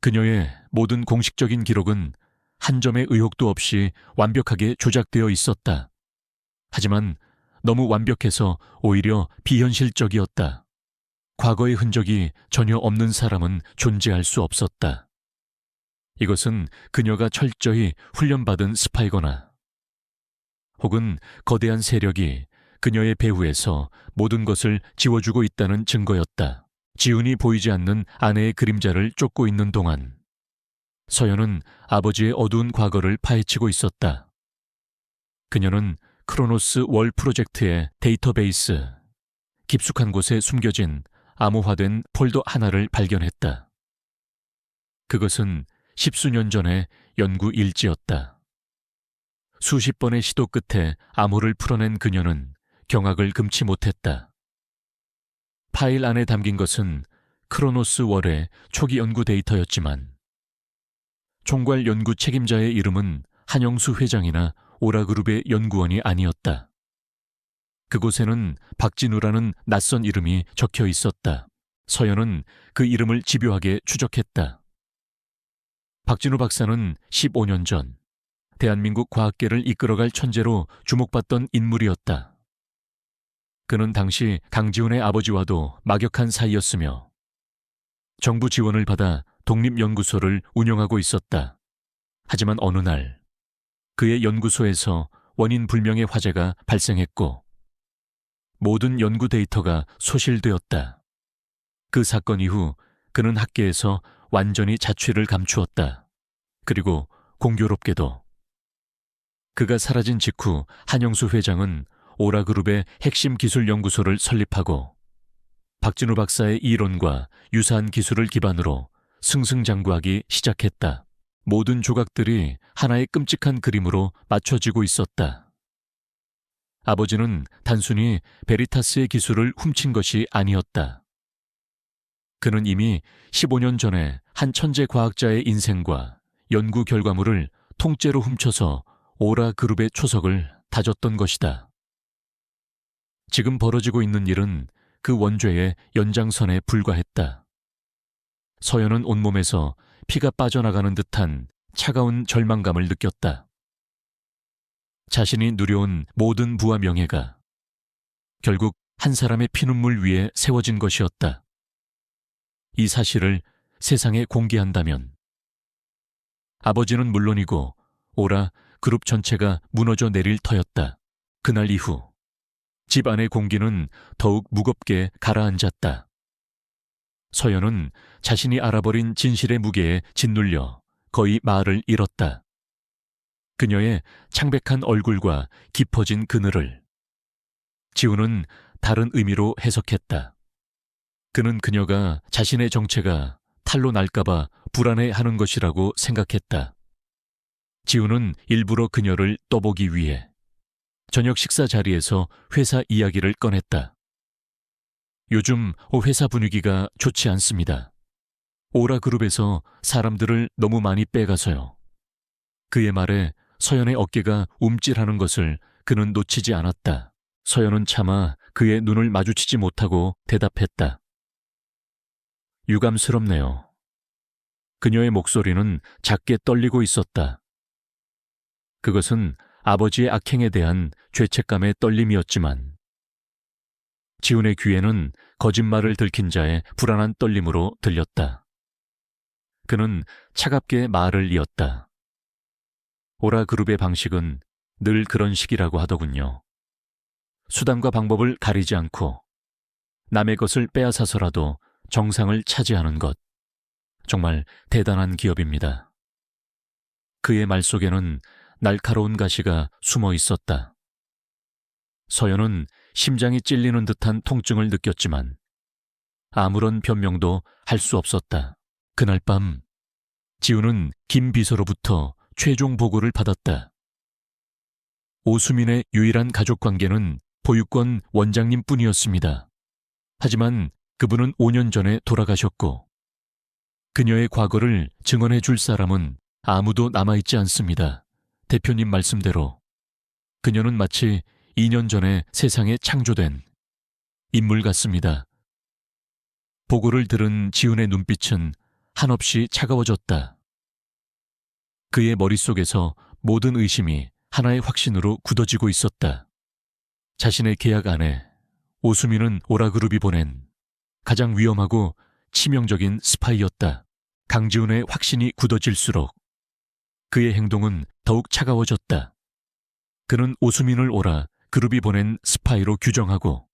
그녀의 모든 공식적인 기록은 한 점의 의혹도 없이 완벽하게 조작되어 있었다. 하지만 너무 완벽해서 오히려 비현실적이었다. 과거의 흔적이 전혀 없는 사람은 존재할 수 없었다. 이것은 그녀가 철저히 훈련받은 스파이거나 혹은 거대한 세력이 그녀의 배후에서 모든 것을 지워주고 있다는 증거였다. 지훈이 보이지 않는 아내의 그림자를 쫓고 있는 동안 서연은 아버지의 어두운 과거를 파헤치고 있었다. 그녀는 크로노스 월 프로젝트의 데이터베이스, 깊숙한 곳에 숨겨진 암호화된 폴더 하나를 발견했다. 그것은 십수년 전의 연구 일지였다. 수십 번의 시도 끝에 암호를 풀어낸 그녀는 경악을 금치 못했다. 파일 안에 담긴 것은 크로노스 월의 초기 연구 데이터였지만 총괄 연구 책임자의 이름은 한영수 회장이나 오라그룹의 연구원이 아니었다. 그곳에는 박진우라는 낯선 이름이 적혀 있었다. 서연은 그 이름을 집요하게 추적했다. 박진우 박사는 15년 전 대한민국 과학계를 이끌어갈 천재로 주목받던 인물이었다. 그는 당시 강지훈의 아버지와도 막역한 사이였으며 정부 지원을 받아 독립연구소를 운영하고 있었다. 하지만 어느 날 그의 연구소에서 원인 불명의 화재가 발생했고 모든 연구 데이터가 소실되었다. 그 사건 이후 그는 학계에서 완전히 자취를 감추었다. 그리고 공교롭게도 그가 사라진 직후 한영수 회장은 오라그룹의 핵심 기술 연구소를 설립하고 박진우 박사의 이론과 유사한 기술을 기반으로 승승장구하기 시작했다. 모든 조각들이 하나의 끔찍한 그림으로 맞춰지고 있었다. 아버지는 단순히 베리타스의 기술을 훔친 것이 아니었다. 그는 이미 15년 전에 한 천재 과학자의 인생과 연구 결과물을 통째로 훔쳐서 오라그룹의 초석을 다졌던 것이다. 지금 벌어지고 있는 일은 그 원죄의 연장선에 불과했다. 서연은 온몸에서 피가 빠져나가는 듯한 차가운 절망감을 느꼈다. 자신이 누려온 모든 부와 명예가 결국 한 사람의 피눈물 위에 세워진 것이었다. 이 사실을 세상에 공개한다면 아버지는 물론이고 오라 그룹 전체가 무너져 내릴 터였다. 그날 이후 집안의 공기는 더욱 무겁게 가라앉았다. 서연은 자신이 알아버린 진실의 무게에 짓눌려 거의 말을 잃었다. 그녀의 창백한 얼굴과 깊어진 그늘을 지훈은 다른 의미로 해석했다. 그는 그녀가 자신의 정체가 탈로 날까봐 불안해하는 것이라고 생각했다. 지훈은 일부러 그녀를 떠보기 위해 저녁 식사 자리에서 회사 이야기를 꺼냈다. 요즘 회사 분위기가 좋지 않습니다. 오라그룹에서 사람들을 너무 많이 빼가서요. 그의 말에 서연의 어깨가 움찔하는 것을 그는 놓치지 않았다. 서연은 차마 그의 눈을 마주치지 못하고 대답했다. 유감스럽네요. 그녀의 목소리는 작게 떨리고 있었다. 그것은 아버지의 악행에 대한 죄책감의 떨림이었지만 지훈의 귀에는 거짓말을 들킨 자의 불안한 떨림으로 들렸다. 그는 차갑게 말을 이었다. 오라 그룹의 방식은 늘 그런 식이라고 하더군요. 수단과 방법을 가리지 않고 남의 것을 빼앗아서라도 정상을 차지하는 것. 정말 대단한 기업입니다. 그의 말 속에는 날카로운 가시가 숨어 있었다. 서연은 심장이 찔리는 듯한 통증을 느꼈지만 아무런 변명도 할 수 없었다. 그날 밤 지훈은 김 비서로부터 최종 보고를 받았다. 오수민의 유일한 가족관계는 보육원 원장님뿐이었습니다. 하지만 그분은 5년 전에 돌아가셨고 그녀의 과거를 증언해 줄 사람은 아무도 남아있지 않습니다. 대표님 말씀대로 그녀는 마치 2년 전에 세상에 창조된 인물 같습니다. 보고를 들은 지훈의 눈빛은 한없이 차가워졌다. 그의 머릿속에서 모든 의심이 하나의 확신으로 굳어지고 있었다. 자신의 계약 안에 오수민은 오라그룹이 보낸 가장 위험하고 치명적인 스파이였다. 강지훈의 확신이 굳어질수록 그의 행동은 더욱 차가워졌다. 그는 오수민을 오라 그룹이 보낸 스파이로 규정하고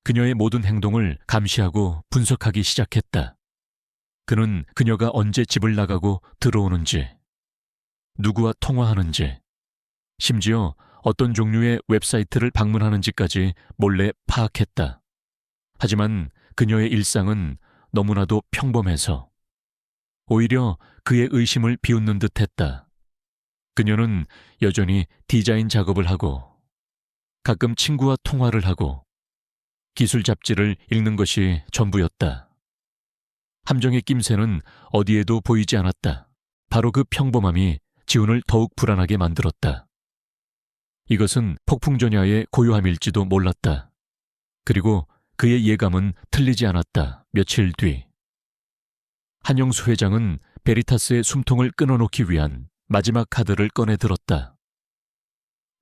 그녀의 모든 행동을 감시하고 분석하기 시작했다. 그는 그녀가 언제 집을 나가고 들어오는지, 누구와 통화하는지, 심지어 어떤 종류의 웹사이트를 방문하는지까지 몰래 파악했다. 하지만 그녀의 일상은 너무나도 평범해서 오히려 그의 의심을 비웃는 듯했다. 그녀는 여전히 디자인 작업을 하고 가끔 친구와 통화를 하고 기술 잡지를 읽는 것이 전부였다. 함정의 낌새는 어디에도 보이지 않았다. 바로 그 평범함이 지훈을 더욱 불안하게 만들었다. 이것은 폭풍전야의 고요함일지도 몰랐다. 그리고 그의 예감은 틀리지 않았다. 며칠 뒤 한영수 회장은 베리타스의 숨통을 끊어놓기 위한 마지막 카드를 꺼내 들었다.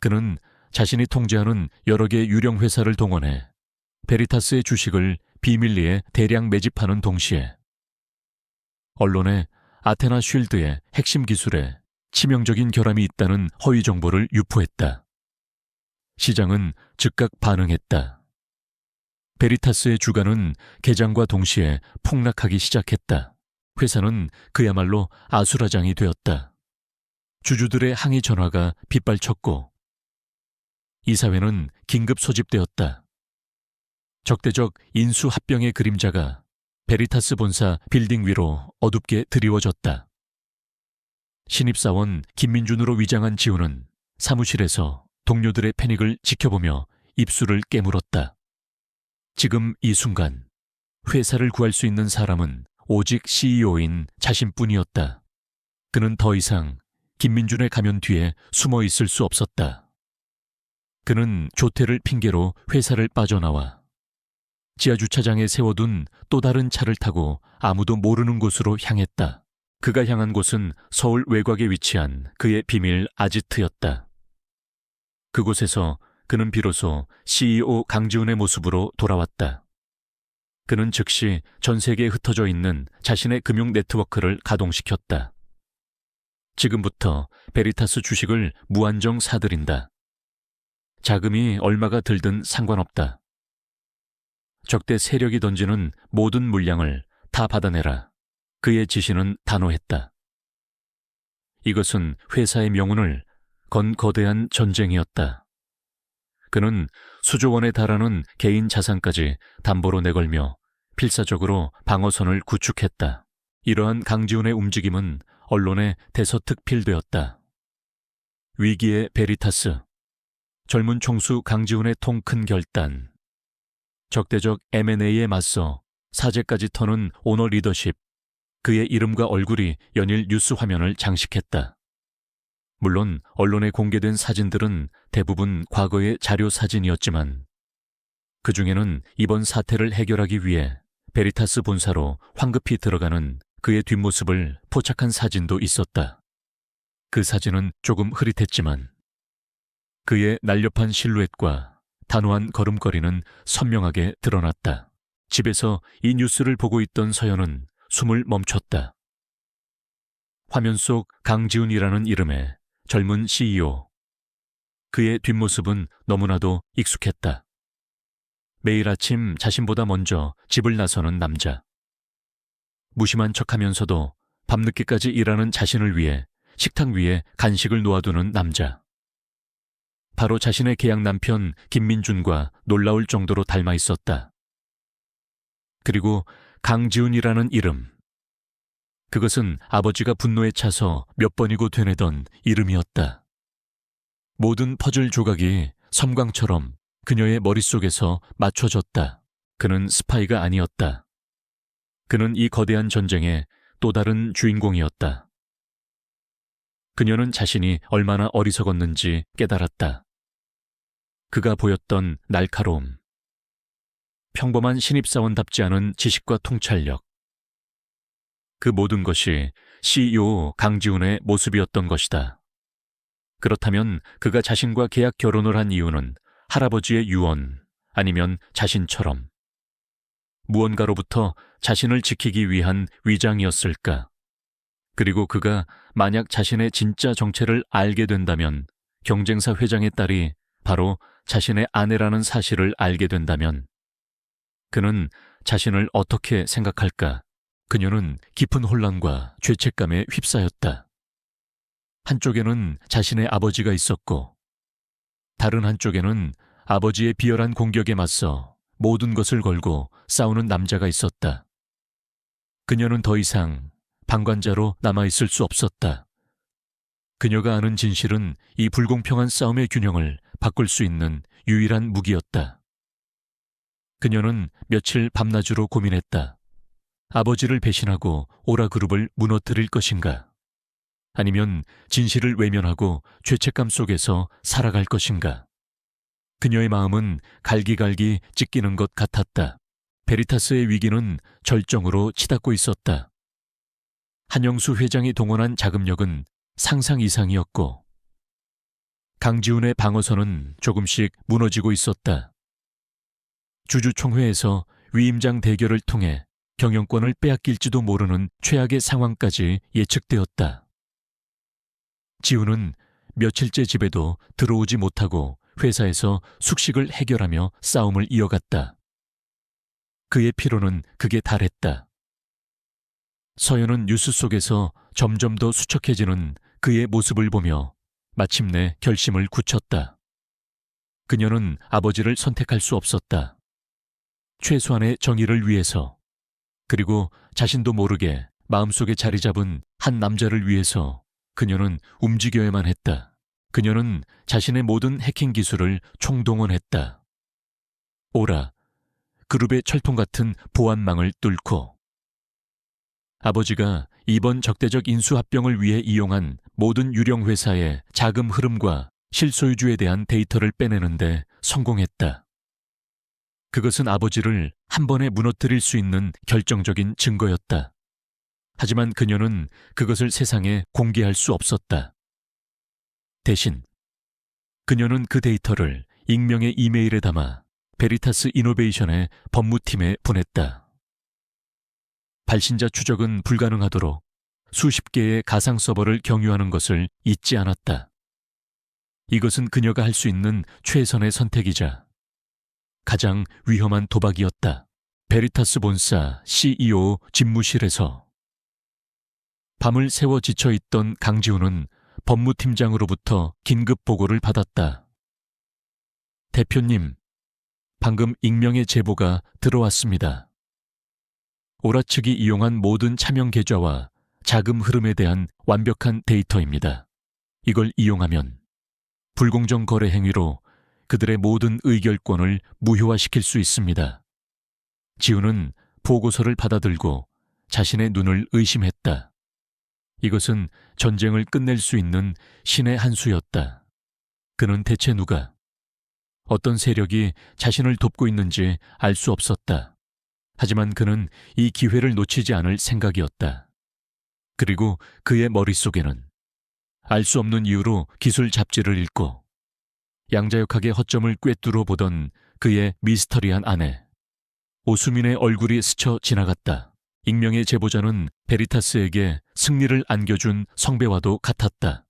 그는 자신이 통제하는 여러 개 유령 회사를 동원해 베리타스의 주식을 비밀리에 대량 매집하는 동시에 언론에 아테나 쉴드의 핵심 기술에 치명적인 결함이 있다는 허위 정보를 유포했다. 시장은 즉각 반응했다. 베리타스의 주가는 개장과 동시에 폭락하기 시작했다. 회사는 그야말로 아수라장이 되었다. 주주들의 항의 전화가 빗발쳤고 이사회는 긴급 소집되었다. 적대적 인수합병의 그림자가 베리타스 본사 빌딩 위로 어둡게 드리워졌다. 신입사원 김민준으로 위장한 지훈은 사무실에서 동료들의 패닉을 지켜보며 입술을 깨물었다. 지금 이 순간 회사를 구할 수 있는 사람은 오직 CEO인 자신뿐이었다. 그는 더 이상 김민준의 가면 뒤에 숨어 있을 수 없었다. 그는 조퇴를 핑계로 회사를 빠져나와 지하주차장에 세워둔 또 다른 차를 타고 아무도 모르는 곳으로 향했다. 그가 향한 곳은 서울 외곽에 위치한 그의 비밀 아지트였다. 그곳에서 그는 비로소 CEO 강지훈의 모습으로 돌아왔다. 그는 즉시 전 세계에 흩어져 있는 자신의 금융 네트워크를 가동시켰다. 지금부터 베리타스 주식을 무한정 사들인다. 자금이 얼마가 들든 상관없다. 적대 세력이 던지는 모든 물량을 다 받아내라. 그의 지시는 단호했다. 이것은 회사의 명운을 건 거대한 전쟁이었다. 그는 수조 원에 달하는 개인 자산까지 담보로 내걸며 필사적으로 방어선을 구축했다. 이러한 강지훈의 움직임은 언론에 대서특필되었다. 위기의 베리타스, 젊은 총수 강지훈의 통 큰 결단, 적대적 M&A에 맞서 사제까지 터는 오너 리더십, 그의 이름과 얼굴이 연일 뉴스 화면을 장식했다. 물론 언론에 공개된 사진들은 대부분 과거의 자료 사진이었지만 그 중에는 이번 사태를 해결하기 위해 베리타스 본사로 황급히 들어가는 그의 뒷모습을 포착한 사진도 있었다. 그 사진은 조금 흐릿했지만 그의 날렵한 실루엣과 단호한 걸음걸이는 선명하게 드러났다. 집에서 이 뉴스를 보고 있던 서연은 숨을 멈췄다. 화면 속 강지훈이라는 이름의 젊은 CEO. 그의 뒷모습은 너무나도 익숙했다. 매일 아침 자신보다 먼저 집을 나서는 남자. 무심한 척하면서도 밤늦게까지 일하는 자신을 위해 식탁 위에 간식을 놓아두는 남자. 바로 자신의 계약 남편 김민준과 놀라울 정도로 닮아 있었다. 그리고 강지훈이라는 이름. 그것은 아버지가 분노에 차서 몇 번이고 되뇌던 이름이었다. 모든 퍼즐 조각이 섬광처럼 그녀의 머릿속에서 맞춰졌다. 그는 스파이가 아니었다. 그는 이 거대한 전쟁의 또 다른 주인공이었다. 그녀는 자신이 얼마나 어리석었는지 깨달았다. 그가 보였던 날카로움, 평범한 신입사원답지 않은 지식과 통찰력, 그 모든 것이 CEO 강지훈의 모습이었던 것이다. 그렇다면 그가 자신과 계약 결혼을 한 이유는 할아버지의 유언 아니면 자신처럼 무언가로부터 자신을 지키기 위한 위장이었을까? 그리고 그가 만약 자신의 진짜 정체를 알게 된다면, 경쟁사 회장의 딸이 바로 자신의 아내라는 사실을 알게 된다면 그는 자신을 어떻게 생각할까? 그녀는 깊은 혼란과 죄책감에 휩싸였다. 한쪽에는 자신의 아버지가 있었고 다른 한쪽에는 아버지의 비열한 공격에 맞서 모든 것을 걸고 싸우는 남자가 있었다. 그녀는 더 이상 방관자로 남아있을 수 없었다. 그녀가 아는 진실은 이 불공평한 싸움의 균형을 바꿀 수 있는 유일한 무기였다. 그녀는 며칠 밤낮으로 고민했다. 아버지를 배신하고 오라그룹을 무너뜨릴 것인가? 아니면 진실을 외면하고 죄책감 속에서 살아갈 것인가? 그녀의 마음은 갈기갈기 찢기는 것 같았다. 베리타스의 위기는 절정으로 치닫고 있었다. 한영수 회장이 동원한 자금력은 상상 이상이었고 강지훈의 방어선은 조금씩 무너지고 있었다. 주주총회에서 위임장 대결을 통해 경영권을 빼앗길지도 모르는 최악의 상황까지 예측되었다. 지훈은 며칠째 집에도 들어오지 못하고 회사에서 숙식을 해결하며 싸움을 이어갔다. 그의 피로는 극에 달했다. 서연은 뉴스 속에서 점점 더 수척해지는 그의 모습을 보며 마침내 결심을 굳혔다. 그녀는 아버지를 선택할 수 없었다. 최소한의 정의를 위해서, 그리고 자신도 모르게 마음속에 자리 잡은 한 남자를 위해서 그녀는 움직여야만 했다. 그녀는 자신의 모든 해킹 기술을 총동원했다. 오라, 그룹의 철통 같은 보안망을 뚫고 아버지가 이번 적대적 인수합병을 위해 이용한 모든 유령 회사의 자금 흐름과 실소유주에 대한 데이터를 빼내는데 성공했다. 그것은 아버지를 한 번에 무너뜨릴 수 있는 결정적인 증거였다. 하지만 그녀는 그것을 세상에 공개할 수 없었다. 대신 그녀는 그 데이터를 익명의 이메일에 담아 베리타스 이노베이션의 법무팀에 보냈다. 발신자 추적은 불가능하도록 수십 개의 가상 서버를 경유하는 것을 잊지 않았다. 이것은 그녀가 할 수 있는 최선의 선택이자 가장 위험한 도박이었다. 베리타스 본사 CEO 집무실에서 밤을 새워 지쳐있던 강지훈은 법무팀장으로부터 긴급 보고를 받았다. 대표님, 방금 익명의 제보가 들어왔습니다. 오라 측이 이용한 모든 차명 계좌와 자금 흐름에 대한 완벽한 데이터입니다. 이걸 이용하면 불공정 거래 행위로 그들의 모든 의결권을 무효화시킬 수 있습니다. 지훈은 보고서를 받아들고 자신의 눈을 의심했다. 이것은 전쟁을 끝낼 수 있는 신의 한 수였다. 그는 대체 누가, 어떤 세력이 자신을 돕고 있는지 알 수 없었다. 하지만 그는 이 기회를 놓치지 않을 생각이었다. 그리고 그의 머릿속에는 알 수 없는 이유로 기술 잡지를 읽고 양자역학의 허점을 꿰뚫어 보던 그의 미스터리한 아내 오수민의 얼굴이 스쳐 지나갔다. 익명의 제보자는 베리타스에게 승리를 안겨준 성배와도 같았다.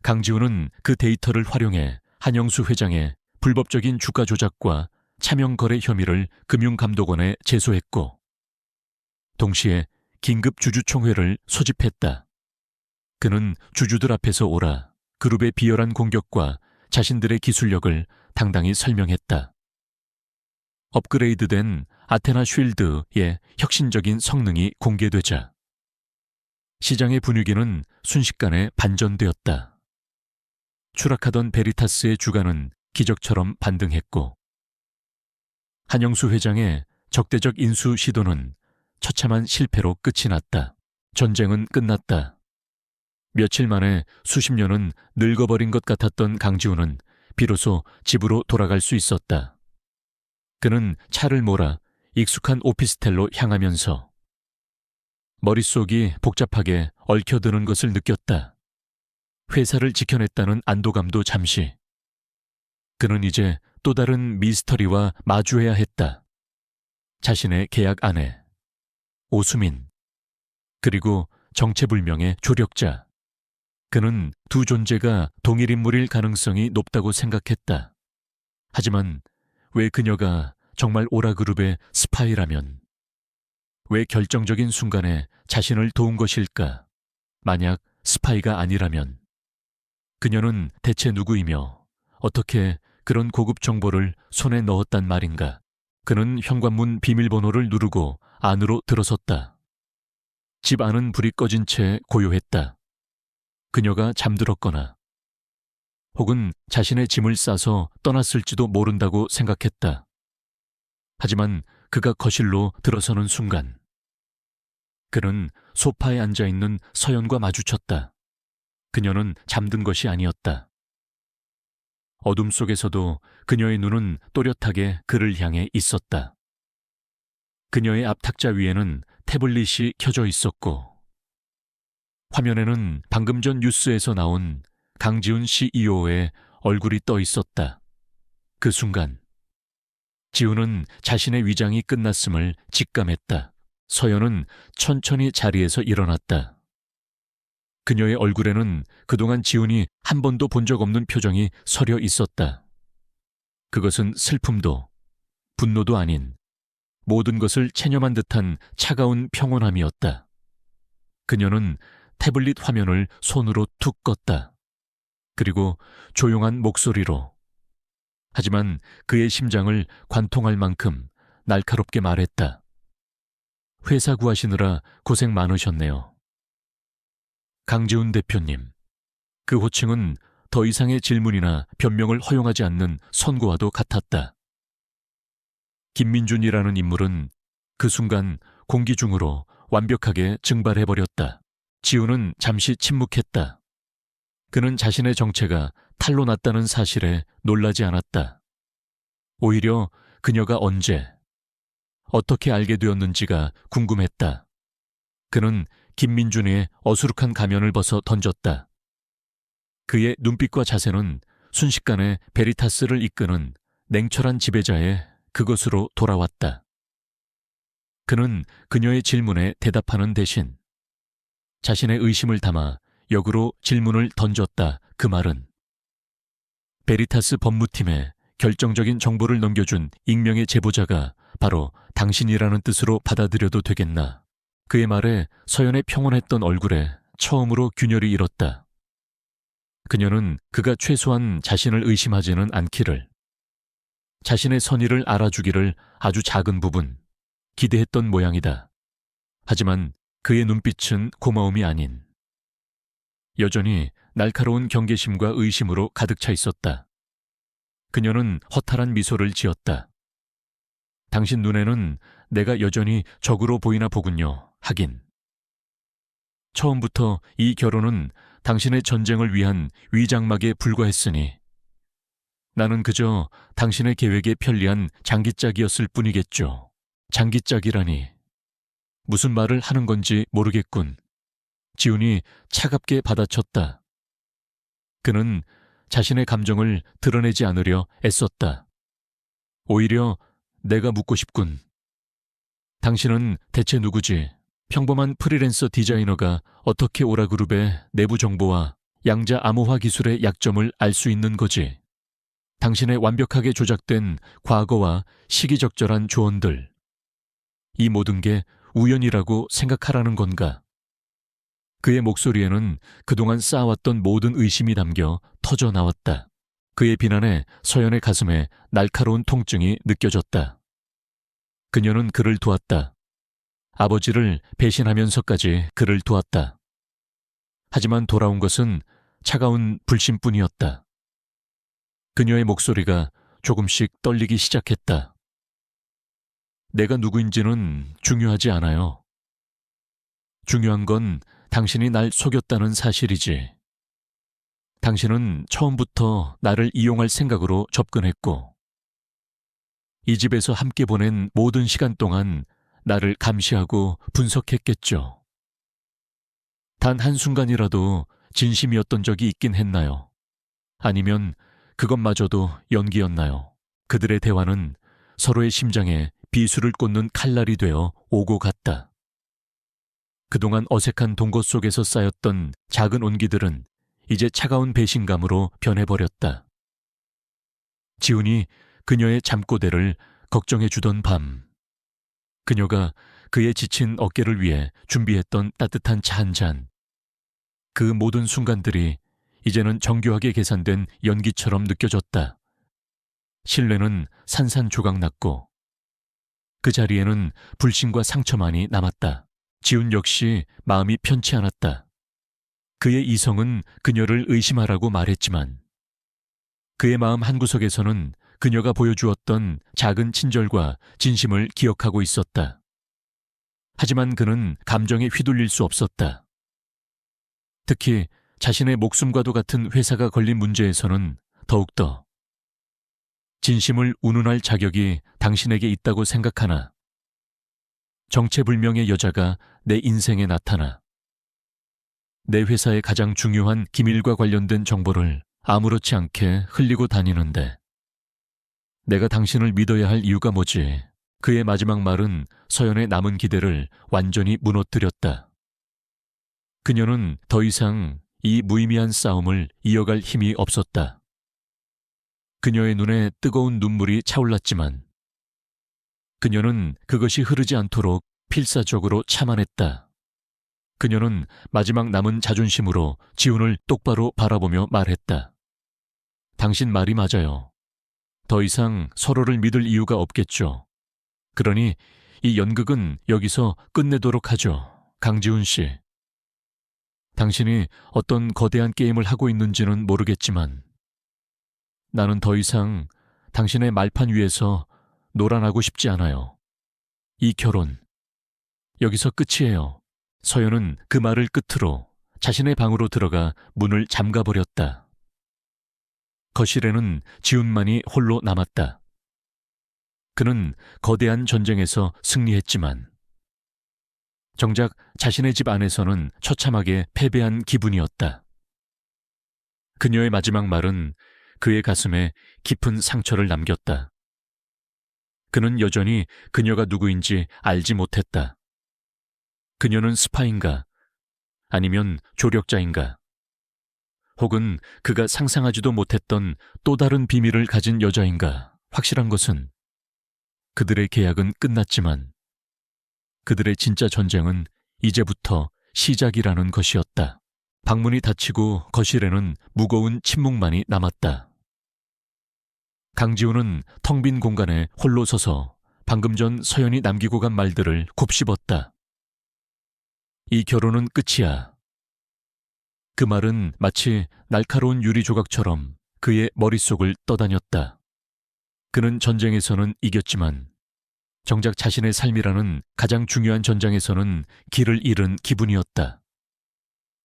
강지훈은 그 데이터를 활용해 한영수 회장의 불법적인 주가 조작과 차명 거래 혐의를 금융감독원에 제소했고 동시에 긴급 주주총회를 소집했다. 그는 주주들 앞에서 오라 그룹의 비열한 공격과 자신들의 기술력을 당당히 설명했다. 업그레이드된 아테나 쉴드의 혁신적인 성능이 공개되자 시장의 분위기는 순식간에 반전되었다. 추락하던 베리타스의 주가는 기적처럼 반등했고 한영수 회장의 적대적 인수 시도는 처참한 실패로 끝이 났다. 전쟁은 끝났다. 며칠 만에 수십 년은 늙어버린 것 같았던 강지훈은 비로소 집으로 돌아갈 수 있었다. 그는 차를 몰아 익숙한 오피스텔로 향하면서 머릿속이 복잡하게 얽혀드는 것을 느꼈다. 회사를 지켜냈다는 안도감도 잠시. 그는 이제 또 다른 미스터리와 마주해야 했다. 자신의 계약 아내, 오수민, 그리고 정체불명의 조력자. 그는 두 존재가 동일 인물일 가능성이 높다고 생각했다. 하지만 왜 그녀가 정말 오라그룹의 스파이라면, 왜 결정적인 순간에 자신을 도운 것일까? 만약 스파이가 아니라면 그녀는 대체 누구이며 어떻게 그런 고급 정보를 손에 넣었단 말인가? 그는 현관문 비밀번호를 누르고 안으로 들어섰다. 집 안은 불이 꺼진 채 고요했다. 그녀가 잠들었거나 혹은 자신의 짐을 싸서 떠났을지도 모른다고 생각했다. 하지만 그가 거실로 들어서는 순간 그는 소파에 앉아있는 서연과 마주쳤다. 그녀는 잠든 것이 아니었다. 어둠 속에서도 그녀의 눈은 또렷하게 그를 향해 있었다. 그녀의 앞 탁자 위에는 태블릿이 켜져 있었고 화면에는 방금 전 뉴스에서 나온 강지훈 CEO의 얼굴이 떠 있었다. 그 순간 지훈은 자신의 위장이 끝났음을 직감했다. 서연은 천천히 자리에서 일어났다. 그녀의 얼굴에는 그동안 지훈이 한 번도 본 적 없는 표정이 서려 있었다. 그것은 슬픔도 분노도 아닌 모든 것을 체념한 듯한 차가운 평온함이었다. 그녀는 태블릿 화면을 손으로 툭 껐다. 그리고 조용한 목소리로, 하지만 그의 심장을 관통할 만큼 날카롭게 말했다. 회사 구하시느라 고생 많으셨네요. 강지훈 대표님, 그 호칭은 더 이상의 질문이나 변명을 허용하지 않는 선고와도 같았다. 김민준이라는 인물은 그 순간 공기 중으로 완벽하게 증발해버렸다. 지훈은 잠시 침묵했다. 그는 자신의 정체가 탄로 났다는 사실에 놀라지 않았다. 오히려 그녀가 언제, 어떻게 알게 되었는지가 궁금했다. 그는 김민준의 어수룩한 가면을 벗어 던졌다. 그의 눈빛과 자세는 순식간에 베리타스를 이끄는 냉철한 지배자의 그것으로 돌아왔다. 그는 그녀의 질문에 대답하는 대신 자신의 의심을 담아 역으로 질문을 던졌다. 그 말은 베리타스 법무팀에 결정적인 정보를 넘겨준 익명의 제보자가 바로 당신이라는 뜻으로 받아들여도 되겠나? 그의 말에 서연의 평온했던 얼굴에 처음으로 균열이 일었다. 그녀는 그가 최소한 자신을 의심하지는 않기를, 자신의 선의를 알아주기를 아주 작은 부분 기대했던 모양이다. 하지만 그의 눈빛은 고마움이 아닌 여전히 날카로운 경계심과 의심으로 가득 차 있었다. 그녀는 허탈한 미소를 지었다. 당신 눈에는 내가 여전히 적으로 보이나 보군요. 하긴 처음부터 이 결혼은 당신의 전쟁을 위한 위장막에 불과했으니 나는 그저 당신의 계획에 편리한 장기짝이었을 뿐이겠죠. 장기짝이라니. 무슨 말을 하는 건지 모르겠군. 지훈이 차갑게 받아쳤다. 그는 자신의 감정을 드러내지 않으려 애썼다. 오히려 내가 묻고 싶군. 당신은 대체 누구지? 평범한 프리랜서 디자이너가 어떻게 오라그룹의 내부 정보와 양자 암호화 기술의 약점을 알 수 있는 거지? 당신의 완벽하게 조작된 과거와 시기적절한 조언들. 이 모든 게 우연이라고 생각하라는 건가? 그의 목소리에는 그동안 쌓아왔던 모든 의심이 담겨 터져 나왔다. 그의 비난에 서연의 가슴에 날카로운 통증이 느껴졌다. 그녀는 그를 도왔다. 아버지를 배신하면서까지 그를 도왔다. 하지만 돌아온 것은 차가운 불신뿐이었다. 그녀의 목소리가 조금씩 떨리기 시작했다. 내가 누구인지는 중요하지 않아요. 중요한 건 당신이 날 속였다는 사실이지. 당신은 처음부터 나를 이용할 생각으로 접근했고, 이 집에서 함께 보낸 모든 시간 동안 나를 감시하고 분석했겠죠. 단 한순간이라도 진심이었던 적이 있긴 했나요? 아니면 그것마저도 연기였나요? 그들의 대화는 서로의 심장에 비수를 꽂는 칼날이 되어 오고 갔다. 그동안 어색한 동거 속에서 쌓였던 작은 온기들은 이제 차가운 배신감으로 변해버렸다. 지훈이 그녀의 잠꼬대를 걱정해주던 밤, 그녀가 그의 지친 어깨를 위해 준비했던 따뜻한 차 한 잔, 그 모든 순간들이 이제는 정교하게 계산된 연기처럼 느껴졌다. 신뢰는 산산조각났고 그 자리에는 불신과 상처만이 남았다. 지훈 역시 마음이 편치 않았다. 그의 이성은 그녀를 의심하라고 말했지만 그의 마음 한구석에서는 그녀가 보여주었던 작은 친절과 진심을 기억하고 있었다. 하지만 그는 감정에 휘둘릴 수 없었다. 특히 자신의 목숨과도 같은 회사가 걸린 문제에서는 더욱더. 진심을 운운할 자격이 당신에게 있다고 생각하나? 정체불명의 여자가 내 인생에 나타나 내 회사의 가장 중요한 기밀과 관련된 정보를 아무렇지 않게 흘리고 다니는데 내가 당신을 믿어야 할 이유가 뭐지? 그의 마지막 말은 서연의 남은 기대를 완전히 무너뜨렸다. 그녀는 더 이상 이 무의미한 싸움을 이어갈 힘이 없었다. 그녀의 눈에 뜨거운 눈물이 차올랐지만 그녀는 그것이 흐르지 않도록 필사적으로 참아냈다. 그녀는 마지막 남은 자존심으로 지훈을 똑바로 바라보며 말했다. 당신 말이 맞아요. 더 이상 서로를 믿을 이유가 없겠죠. 그러니 이 연극은 여기서 끝내도록 하죠. 강지훈 씨. 당신이 어떤 거대한 게임을 하고 있는지는 모르겠지만 나는 더 이상 당신의 말판 위에서 놀아나고 싶지 않아요. 이 결혼, 여기서 끝이에요. 서연은 그 말을 끝으로 자신의 방으로 들어가 문을 잠가버렸다. 거실에는 지훈만이 홀로 남았다. 그는 거대한 전쟁에서 승리했지만 정작 자신의 집 안에서는 처참하게 패배한 기분이었다. 그녀의 마지막 말은 그의 가슴에 깊은 상처를 남겼다. 그는 여전히 그녀가 누구인지 알지 못했다. 그녀는 스파인가? 아니면 조력자인가? 혹은 그가 상상하지도 못했던 또 다른 비밀을 가진 여자인가? 확실한 것은 그들의 계약은 끝났지만 그들의 진짜 전쟁은 이제부터 시작이라는 것이었다. 방문이 닫히고 거실에는 무거운 침묵만이 남았다. 강지훈은 텅 빈 공간에 홀로 서서 방금 전 서연이 남기고 간 말들을 곱씹었다. 이 결혼은 끝이야. 그 말은 마치 날카로운 유리 조각처럼 그의 머릿속을 떠다녔다. 그는 전쟁에서는 이겼지만 정작 자신의 삶이라는 가장 중요한 전장에서는 길을 잃은 기분이었다.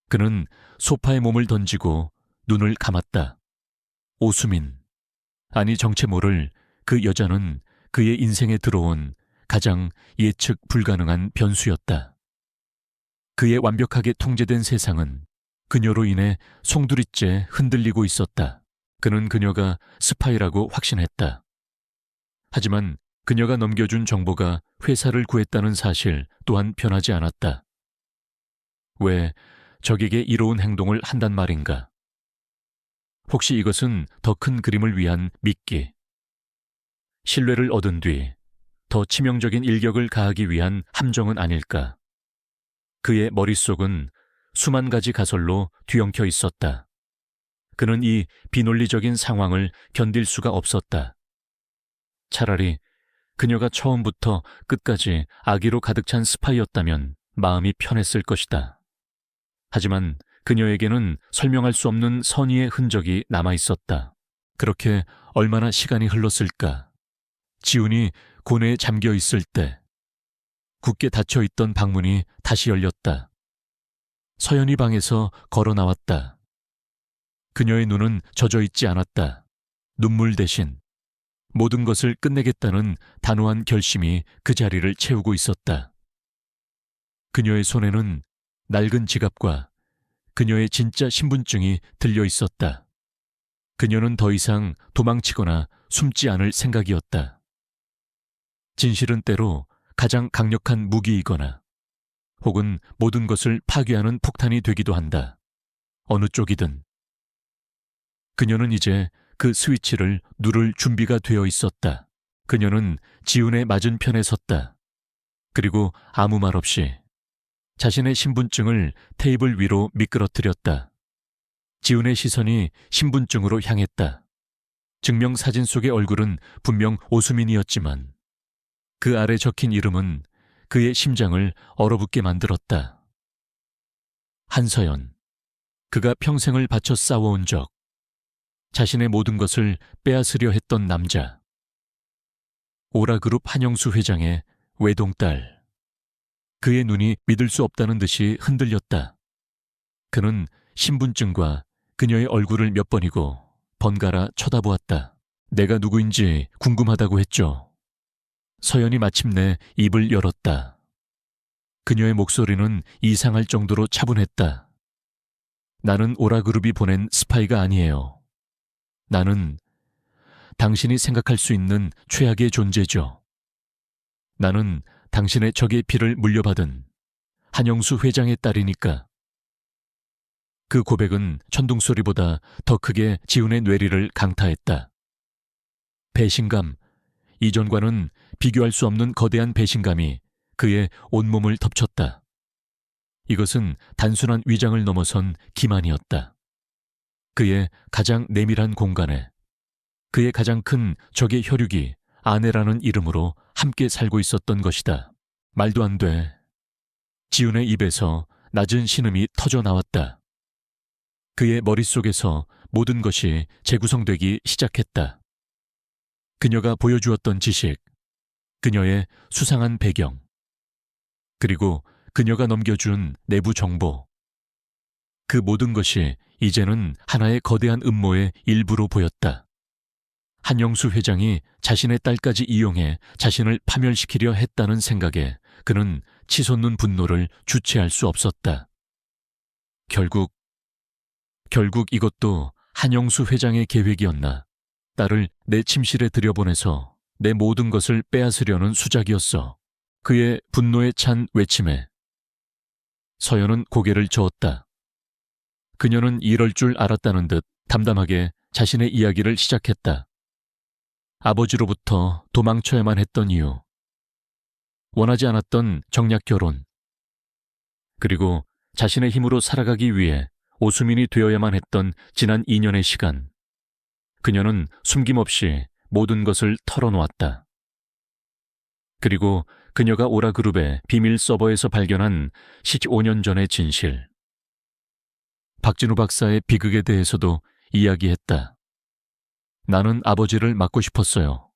그는 소파에 몸을 던지고 눈을 감았다. 오수민. 아니 정체 모를 그 여자는 그의 인생에 들어온 가장 예측 불가능한 변수였다. 그의 완벽하게 통제된 세상은 그녀로 인해 송두리째 흔들리고 있었다. 그는 그녀가 스파이라고 확신했다. 하지만 그녀가 넘겨준 정보가 회사를 구했다는 사실 또한 변하지 않았다. 왜 적에게 이로운 행동을 한단 말인가? 혹시 이것은 더 큰 그림을 위한 미끼, 신뢰를 얻은 뒤 더 치명적인 일격을 가하기 위한 함정은 아닐까? 그의 머릿속은 수만 가지 가설로 뒤엉켜 있었다. 그는 이 비논리적인 상황을 견딜 수가 없었다. 차라리 그녀가 처음부터 끝까지 악의로 가득 찬 스파이였다면 마음이 편했을 것이다. 하지만 그녀에게는 설명할 수 없는 선의의 흔적이 남아 있었다. 그렇게 얼마나 시간이 흘렀을까? 지훈이 고뇌에 잠겨 있을 때 굳게 닫혀 있던 방문이 다시 열렸다. 서연이 방에서 걸어 나왔다. 그녀의 눈은 젖어 있지 않았다. 눈물 대신 모든 것을 끝내겠다는 단호한 결심이 그 자리를 채우고 있었다. 그녀의 손에는 낡은 지갑과 그녀의 진짜 신분증이 들려 있었다. 그녀는 더 이상 도망치거나 숨지 않을 생각이었다. 진실은 때로 가장 강력한 무기이거나 혹은 모든 것을 파괴하는 폭탄이 되기도 한다. 어느 쪽이든. 그녀는 이제 그 스위치를 누를 준비가 되어 있었다. 그녀는 지훈의 맞은편에 섰다. 그리고 아무 말 없이 자신의 신분증을 테이블 위로 미끄러뜨렸다. 지훈의 시선이 신분증으로 향했다. 증명사진 속의 얼굴은 분명 오수민이었지만 그 아래 적힌 이름은 그의 심장을 얼어붙게 만들었다. 한서연. 그가 평생을 바쳐 싸워온 적, 자신의 모든 것을 빼앗으려 했던 남자. 오라그룹 한영수 회장의 외동딸. 그의 눈이 믿을 수 없다는 듯이 흔들렸다. 그는 신분증과 그녀의 얼굴을 몇 번이고 번갈아 쳐다보았다. 내가 누구인지 궁금하다고 했죠. 서연이 마침내 입을 열었다. 그녀의 목소리는 이상할 정도로 차분했다. 나는 오라그룹이 보낸 스파이가 아니에요. 나는 당신이 생각할 수 있는 최악의 존재죠. 나는 당신의 적의 피를 물려받은 한영수 회장의 딸이니까. 그 고백은 천둥소리보다 더 크게 지훈의 뇌리를 강타했다. 배신감, 이전과는 비교할 수 없는 거대한 배신감이 그의 온몸을 덮쳤다. 이것은 단순한 위장을 넘어선 기만이었다. 그의 가장 내밀한 공간에 그의 가장 큰 적의 혈육이 아내라는 이름으로 함께 살고 있었던 것이다. 말도 안 돼. 지훈의 입에서 낮은 신음이 터져 나왔다. 그의 머릿속에서 모든 것이 재구성되기 시작했다. 그녀가 보여주었던 지식, 그녀의 수상한 배경, 그리고 그녀가 넘겨준 내부 정보. 그 모든 것이 이제는 하나의 거대한 음모의 일부로 보였다. 한영수 회장이 자신의 딸까지 이용해 자신을 파멸시키려 했다는 생각에 그는 치솟는 분노를 주체할 수 없었다. 결국 이것도 한영수 회장의 계획이었나. 딸을 내 침실에 들여보내서 내 모든 것을 빼앗으려는 수작이었어. 그의 분노에 찬 외침에 서연은 고개를 저었다. 그녀는 이럴 줄 알았다는 듯 담담하게 자신의 이야기를 시작했다. 아버지로부터 도망쳐야만 했던 이유, 원하지 않았던 정략 결혼, 그리고 자신의 힘으로 살아가기 위해 오수민이 되어야만 했던 지난 2년의 시간. 그녀는 숨김없이 모든 것을 털어놓았다. 그리고 그녀가 오라그룹의 비밀 서버에서 발견한 15년 전의 진실. 박진우 박사의 비극에 대해서도 이야기했다. 나는 아버지를 막고 싶었어요.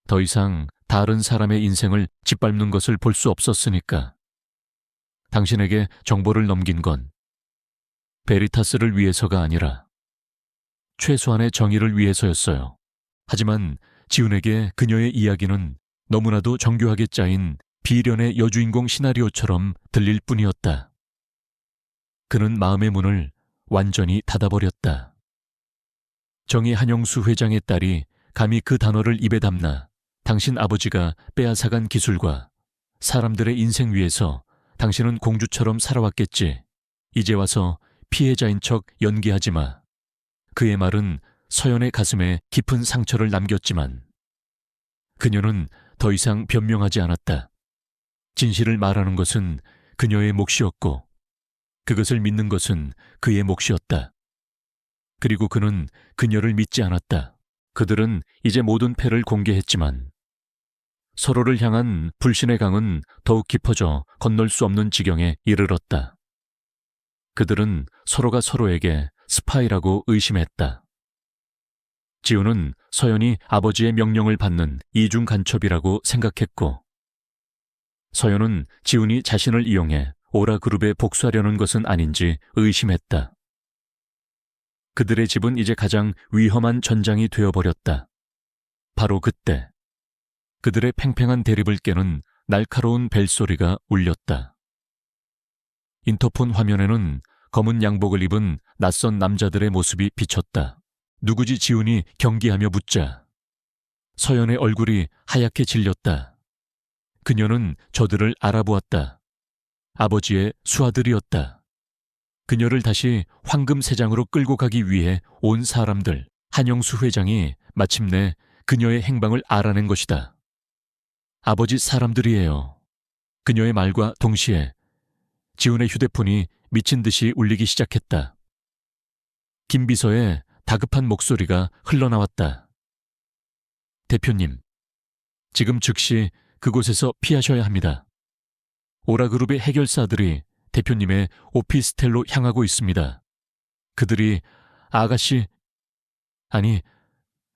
더 이상 다른 사람의 인생을 짓밟는 것을 볼 수 없었으니까. 당신에게 정보를 넘긴 건 베리타스를 위해서가 아니라 최소한의 정의를 위해서였어요. 하지만 지훈에게 그녀의 이야기는 너무나도 정교하게 짜인 비련의 여주인공 시나리오처럼 들릴 뿐이었다. 그는 마음의 문을 완전히 닫아버렸다. 정의 한영수 회장의 딸이 감히 그 단어를 입에 담나 당신 아버지가 빼앗아간 기술과 사람들의 인생 위에서 당신은 공주처럼 살아왔겠지. 이제 와서 피해자인 척 연기하지 마. 그의 말은 서연의 가슴에 깊은 상처를 남겼지만 그녀는 더 이상 변명하지 않았다. 진실을 말하는 것은 그녀의 몫이었고 그것을 믿는 것은 그의 몫이었다. 그리고 그는 그녀를 믿지 않았다. 그들은 이제 모든 패를 공개했지만 서로를 향한 불신의 강은 더욱 깊어져 건널 수 없는 지경에 이르렀다. 그들은 서로가 서로에게 스파이라고 의심했다. 지훈은 서연이 아버지의 명령을 받는 이중 간첩이라고 생각했고 서연은 지훈이 자신을 이용해 오라그룹에 복수하려는 것은 아닌지 의심했다. 그들의 집은 이제 가장 위험한 전장이 되어버렸다. 바로 그때 그들의 팽팽한 대립을 깨는 날카로운 벨소리가 울렸다. 인터폰 화면에는 검은 양복을 입은 낯선 남자들의 모습이 비쳤다. 누구지? 지훈이 경기하며 묻자 서연의 얼굴이 하얗게 질렸다. 그녀는 저들을 알아보았다. 아버지의 수하들이었다. 그녀를 다시 황금세장으로 끌고 가기 위해 온 사람들, 한영수 회장이 마침내 그녀의 행방을 알아낸 것이다. 아버지 사람들이에요. 그녀의 말과 동시에 지훈의 휴대폰이 미친 듯이 울리기 시작했다. 김비서의 다급한 목소리가 흘러나왔다. 대표님, 지금 즉시 그곳에서 피하셔야 합니다. 오라그룹의 해결사들이 대표님의 오피스텔로 향하고 있습니다. 그들이 아가씨, 아니,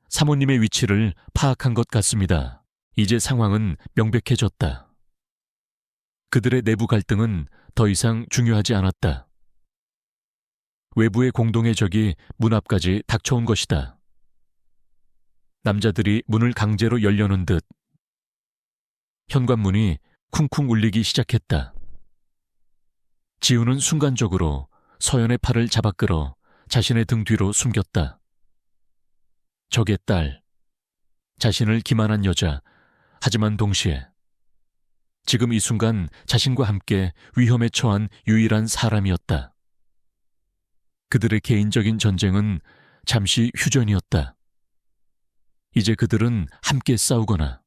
사모님의 위치를 파악한 것 같습니다. 이제 상황은 명백해졌다. 그들의 내부 갈등은 더 이상 중요하지 않았다. 외부의 공동의 적이 문 앞까지 닥쳐온 것이다. 남자들이 문을 강제로 열려는 듯 현관문이 쿵쿵 울리기 시작했다. 지훈은 순간적으로 서연의 팔을 잡아 끌어 자신의 등 뒤로 숨겼다. 적의 딸, 자신을 기만한 여자, 하지만 동시에 지금 이 순간 자신과 함께 위험에 처한 유일한 사람이었다. 그들의 개인적인 전쟁은 잠시 휴전이었다. 이제 그들은 함께 싸우거나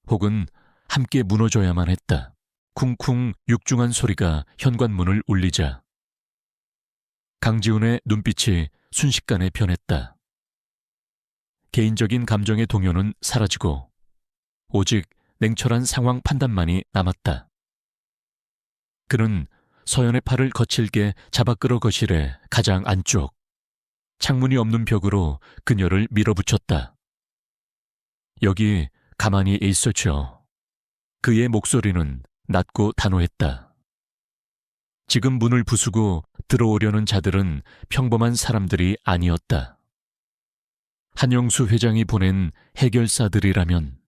혹은 함께 무너져야만 했다. 쿵쿵 육중한 소리가 현관문을 울리자 강지훈의 눈빛이 순식간에 변했다. 개인적인 감정의 동요는 사라지고 오직 냉철한 상황 판단만이 남았다. 그는 서연의 팔을 거칠게 잡아 끌어 거실의 가장 안쪽 창문이 없는 벽으로 그녀를 밀어붙였다. 여기 가만히 있었죠. 그의 목소리는 낮고 단호했다. 지금 문을 부수고 들어오려는 자들은 평범한 사람들이 아니었다. 한영수 회장이 보낸 해결사들이라면,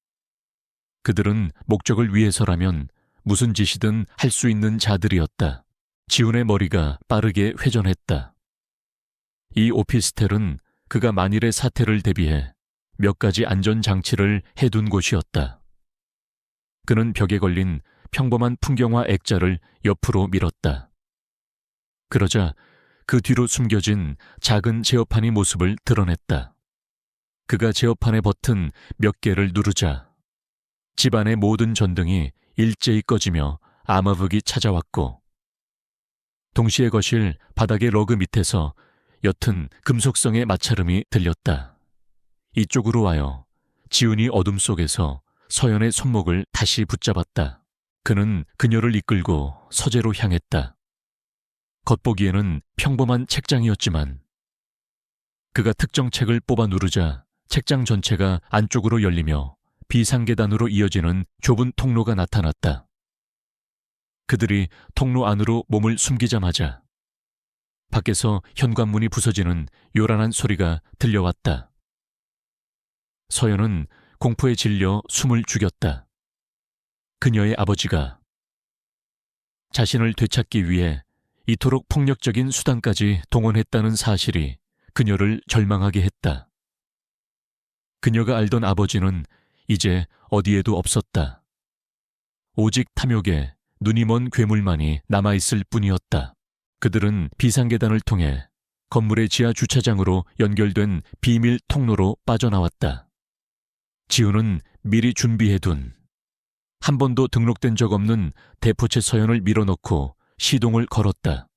그들은 목적을 위해서라면 무슨 짓이든 할 수 있는 자들이었다. 지훈의 머리가 빠르게 회전했다. 이 오피스텔은 그가 만일의 사태를 대비해 몇 가지 안전장치를 해둔 곳이었다. 그는 벽에 걸린 평범한 풍경화 액자를 옆으로 밀었다. 그러자 그 뒤로 숨겨진 작은 제어판이 모습을 드러냈다. 그가 제어판의 버튼 몇 개를 누르자 집안의 모든 전등이 일제히 꺼지며 암흑이 찾아왔고 동시에 거실 바닥의 러그 밑에서 옅은 금속성의 마찰음이 들렸다. 이쪽으로 와요. 지훈이 어둠 속에서 서연의 손목을 다시 붙잡았다. 그는 그녀를 이끌고 서재로 향했다. 겉보기에는 평범한 책장이었지만 그가 특정 책을 뽑아 누르자 책장 전체가 안쪽으로 열리며 비상계단으로 이어지는 좁은 통로가 나타났다. 그들이 통로 안으로 몸을 숨기자마자 밖에서 현관문이 부서지는 요란한 소리가 들려왔다. 서연은 공포에 질려 숨을 죽였다. 그녀의 아버지가 자신을 되찾기 위해 이토록 폭력적인 수단까지 동원했다는 사실이 그녀를 절망하게 했다. 그녀가 알던 아버지는 이제 어디에도 없었다. 오직 탐욕에 눈이 먼 괴물만이 남아있을 뿐이었다. 그들은 비상계단을 통해 건물의 지하 주차장으로 연결된 비밀 통로로 빠져나왔다. 지우는 미리 준비해둔 한 번도 등록된 적 없는 대포채 서연을 밀어넣고 시동을 걸었다.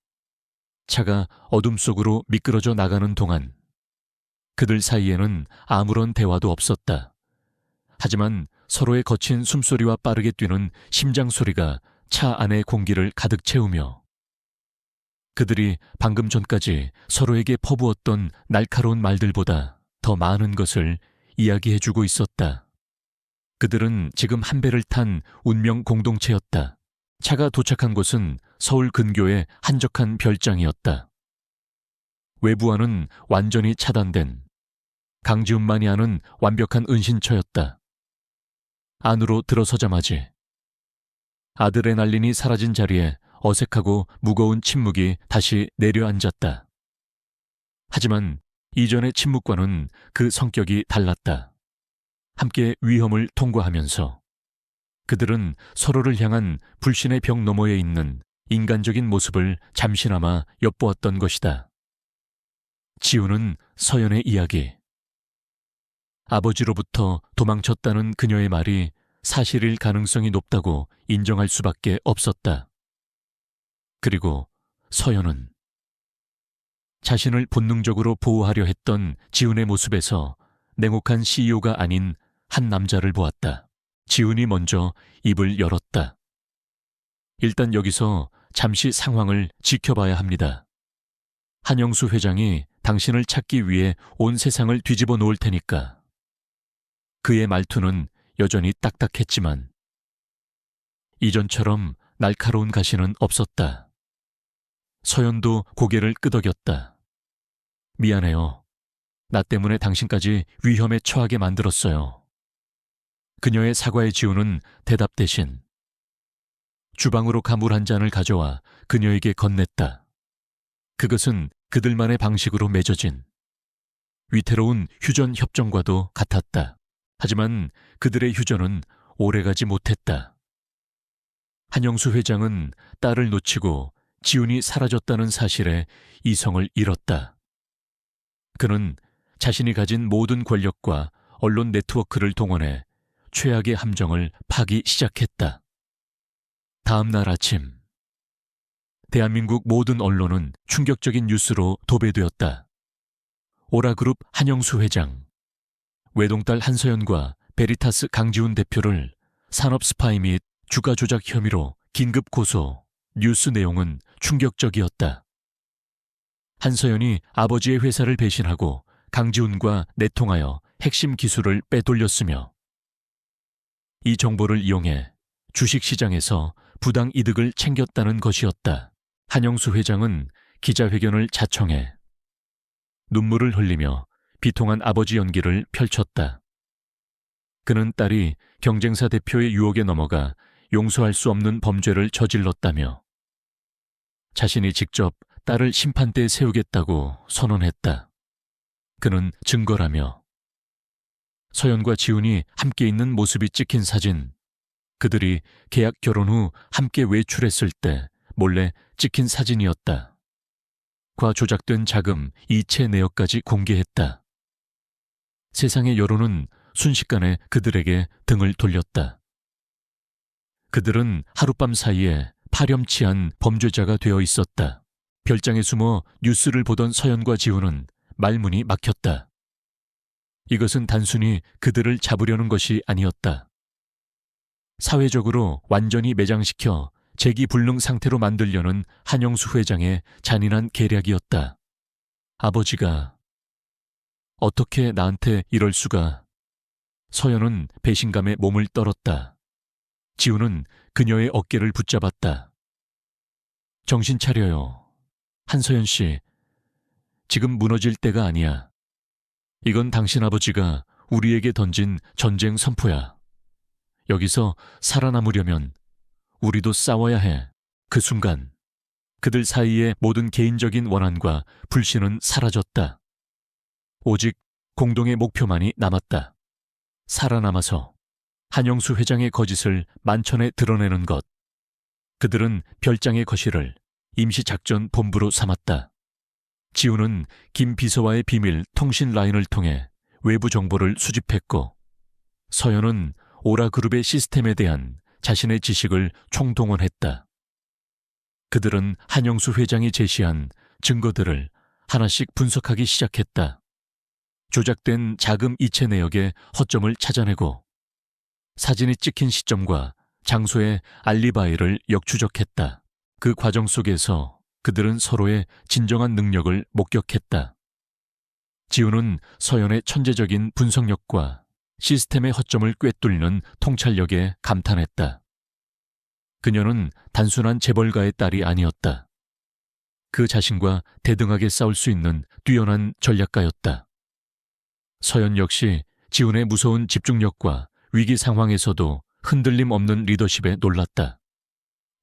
차가 어둠 속으로 미끄러져 나가는 동안 그들 사이에는 아무런 대화도 없었다. 하지만 서로의 거친 숨소리와 빠르게 뛰는 심장 소리가 차 안의 공기를 가득 채우며 그들이 방금 전까지 서로에게 퍼부었던 날카로운 말들보다 더 많은 것을 이야기해주고 있었다. 그들은 지금 한 배를 탄 운명 공동체였다. 차가 도착한 곳은 서울 근교의 한적한 별장이었다. 외부와는 완전히 차단된 강지훈만이 아는 완벽한 은신처였다. 안으로 들어서자마지 아드레날린이 사라진 자리에 어색하고 무거운 침묵이 다시 내려앉았다. 하지만 이전의 침묵과는 그 성격이 달랐다. 함께 위험을 통과하면서 그들은 서로를 향한 불신의 벽 너머에 있는 인간적인 모습을 잠시나마 엿보았던 것이다. 지우는 서연의 이야기. 아버지로부터 도망쳤다는 그녀의 말이 사실일 가능성이 높다고 인정할 수밖에 없었다. 그리고 서연은 자신을 본능적으로 보호하려 했던 지훈의 모습에서 냉혹한 CEO가 아닌 한 남자를 보았다. 지훈이 먼저 입을 열었다. 일단 여기서 잠시 상황을 지켜봐야 합니다. 한영수 회장이 당신을 찾기 위해 온 세상을 뒤집어 놓을 테니까. 그의 말투는 여전히 딱딱했지만 이전처럼 날카로운 가시는 없었다. 서연도 고개를 끄덕였다. 미안해요. 나 때문에 당신까지 위험에 처하게 만들었어요. 그녀의 사과에 지우는 대답 대신 주방으로 가 물 한 잔을 가져와 그녀에게 건넸다. 그것은 그들만의 방식으로 맺어진 위태로운 휴전 협정과도 같았다. 하지만 그들의 휴전은 오래가지 못했다. 한영수 회장은 딸을 놓치고 지훈이 사라졌다는 사실에 이성을 잃었다. 그는 자신이 가진 모든 권력과 언론 네트워크를 동원해 최악의 함정을 파기 시작했다. 다음 날 아침, 대한민국 모든 언론은 충격적인 뉴스로 도배되었다. 오라그룹 한영수 회장, 외동딸 한서연과 베리타스 강지훈 대표를 산업 스파이 및 주가 조작 혐의로 긴급 고소. 뉴스 내용은 충격적이었다. 한서연이 아버지의 회사를 배신하고 강지훈과 내통하여 핵심 기술을 빼돌렸으며 이 정보를 이용해 주식시장에서 부당 이득을 챙겼다는 것이었다. 한영수 회장은 기자회견을 자청해 눈물을 흘리며 비통한 아버지 연기를 펼쳤다. 그는 딸이 경쟁사 대표의 유혹에 넘어가 용서할 수 없는 범죄를 저질렀다며 자신이 직접 딸을 심판대에 세우겠다고 선언했다. 그는 증거라며 서연과 지훈이 함께 있는 모습이 찍힌 사진, 그들이 계약 결혼 후 함께 외출했을 때 몰래 찍힌 사진이었다. 과 조작된 자금 이체 내역까지 공개했다. 세상의 여론은 순식간에 그들에게 등을 돌렸다. 그들은 하룻밤 사이에 파렴치한 범죄자가 되어 있었다. 별장에 숨어 뉴스를 보던 서연과 지훈은 말문이 막혔다. 이것은 단순히 그들을 잡으려는 것이 아니었다. 사회적으로 완전히 매장시켜 재기불능 상태로 만들려는 한영수 회장의 잔인한 계략이었다. 아버지가 어떻게 나한테 이럴 수가. 서연은 배신감에 몸을 떨었다. 지훈은 그녀의 어깨를 붙잡았다. 정신 차려요. 한서연 씨, 지금 무너질 때가 아니야. 이건 당신 아버지가 우리에게 던진 전쟁 선포야. 여기서 살아남으려면 우리도 싸워야 해. 그 순간 그들 사이의 모든 개인적인 원한과 불신은 사라졌다. 오직 공동의 목표만이 남았다. 살아남아서 한영수 회장의 거짓을 만천에 드러내는 것. 그들은 별장의 거실을 임시작전 본부로 삼았다. 지우는 김 비서와의 비밀 통신 라인을 통해 외부 정보를 수집했고, 서연은 오라그룹의 시스템에 대한 자신의 지식을 총동원했다. 그들은 한영수 회장이 제시한 증거들을 하나씩 분석하기 시작했다. 조작된 자금 이체 내역의 허점을 찾아내고 사진이 찍힌 시점과 장소의 알리바이를 역추적했다. 그 과정 속에서 그들은 서로의 진정한 능력을 목격했다. 지우는 서연의 천재적인 분석력과 시스템의 허점을 꿰뚫는 통찰력에 감탄했다. 그녀는 단순한 재벌가의 딸이 아니었다. 그 자신과 대등하게 싸울 수 있는 뛰어난 전략가였다. 서연 역시 지훈의 무서운 집중력과 위기 상황에서도 흔들림 없는 리더십에 놀랐다.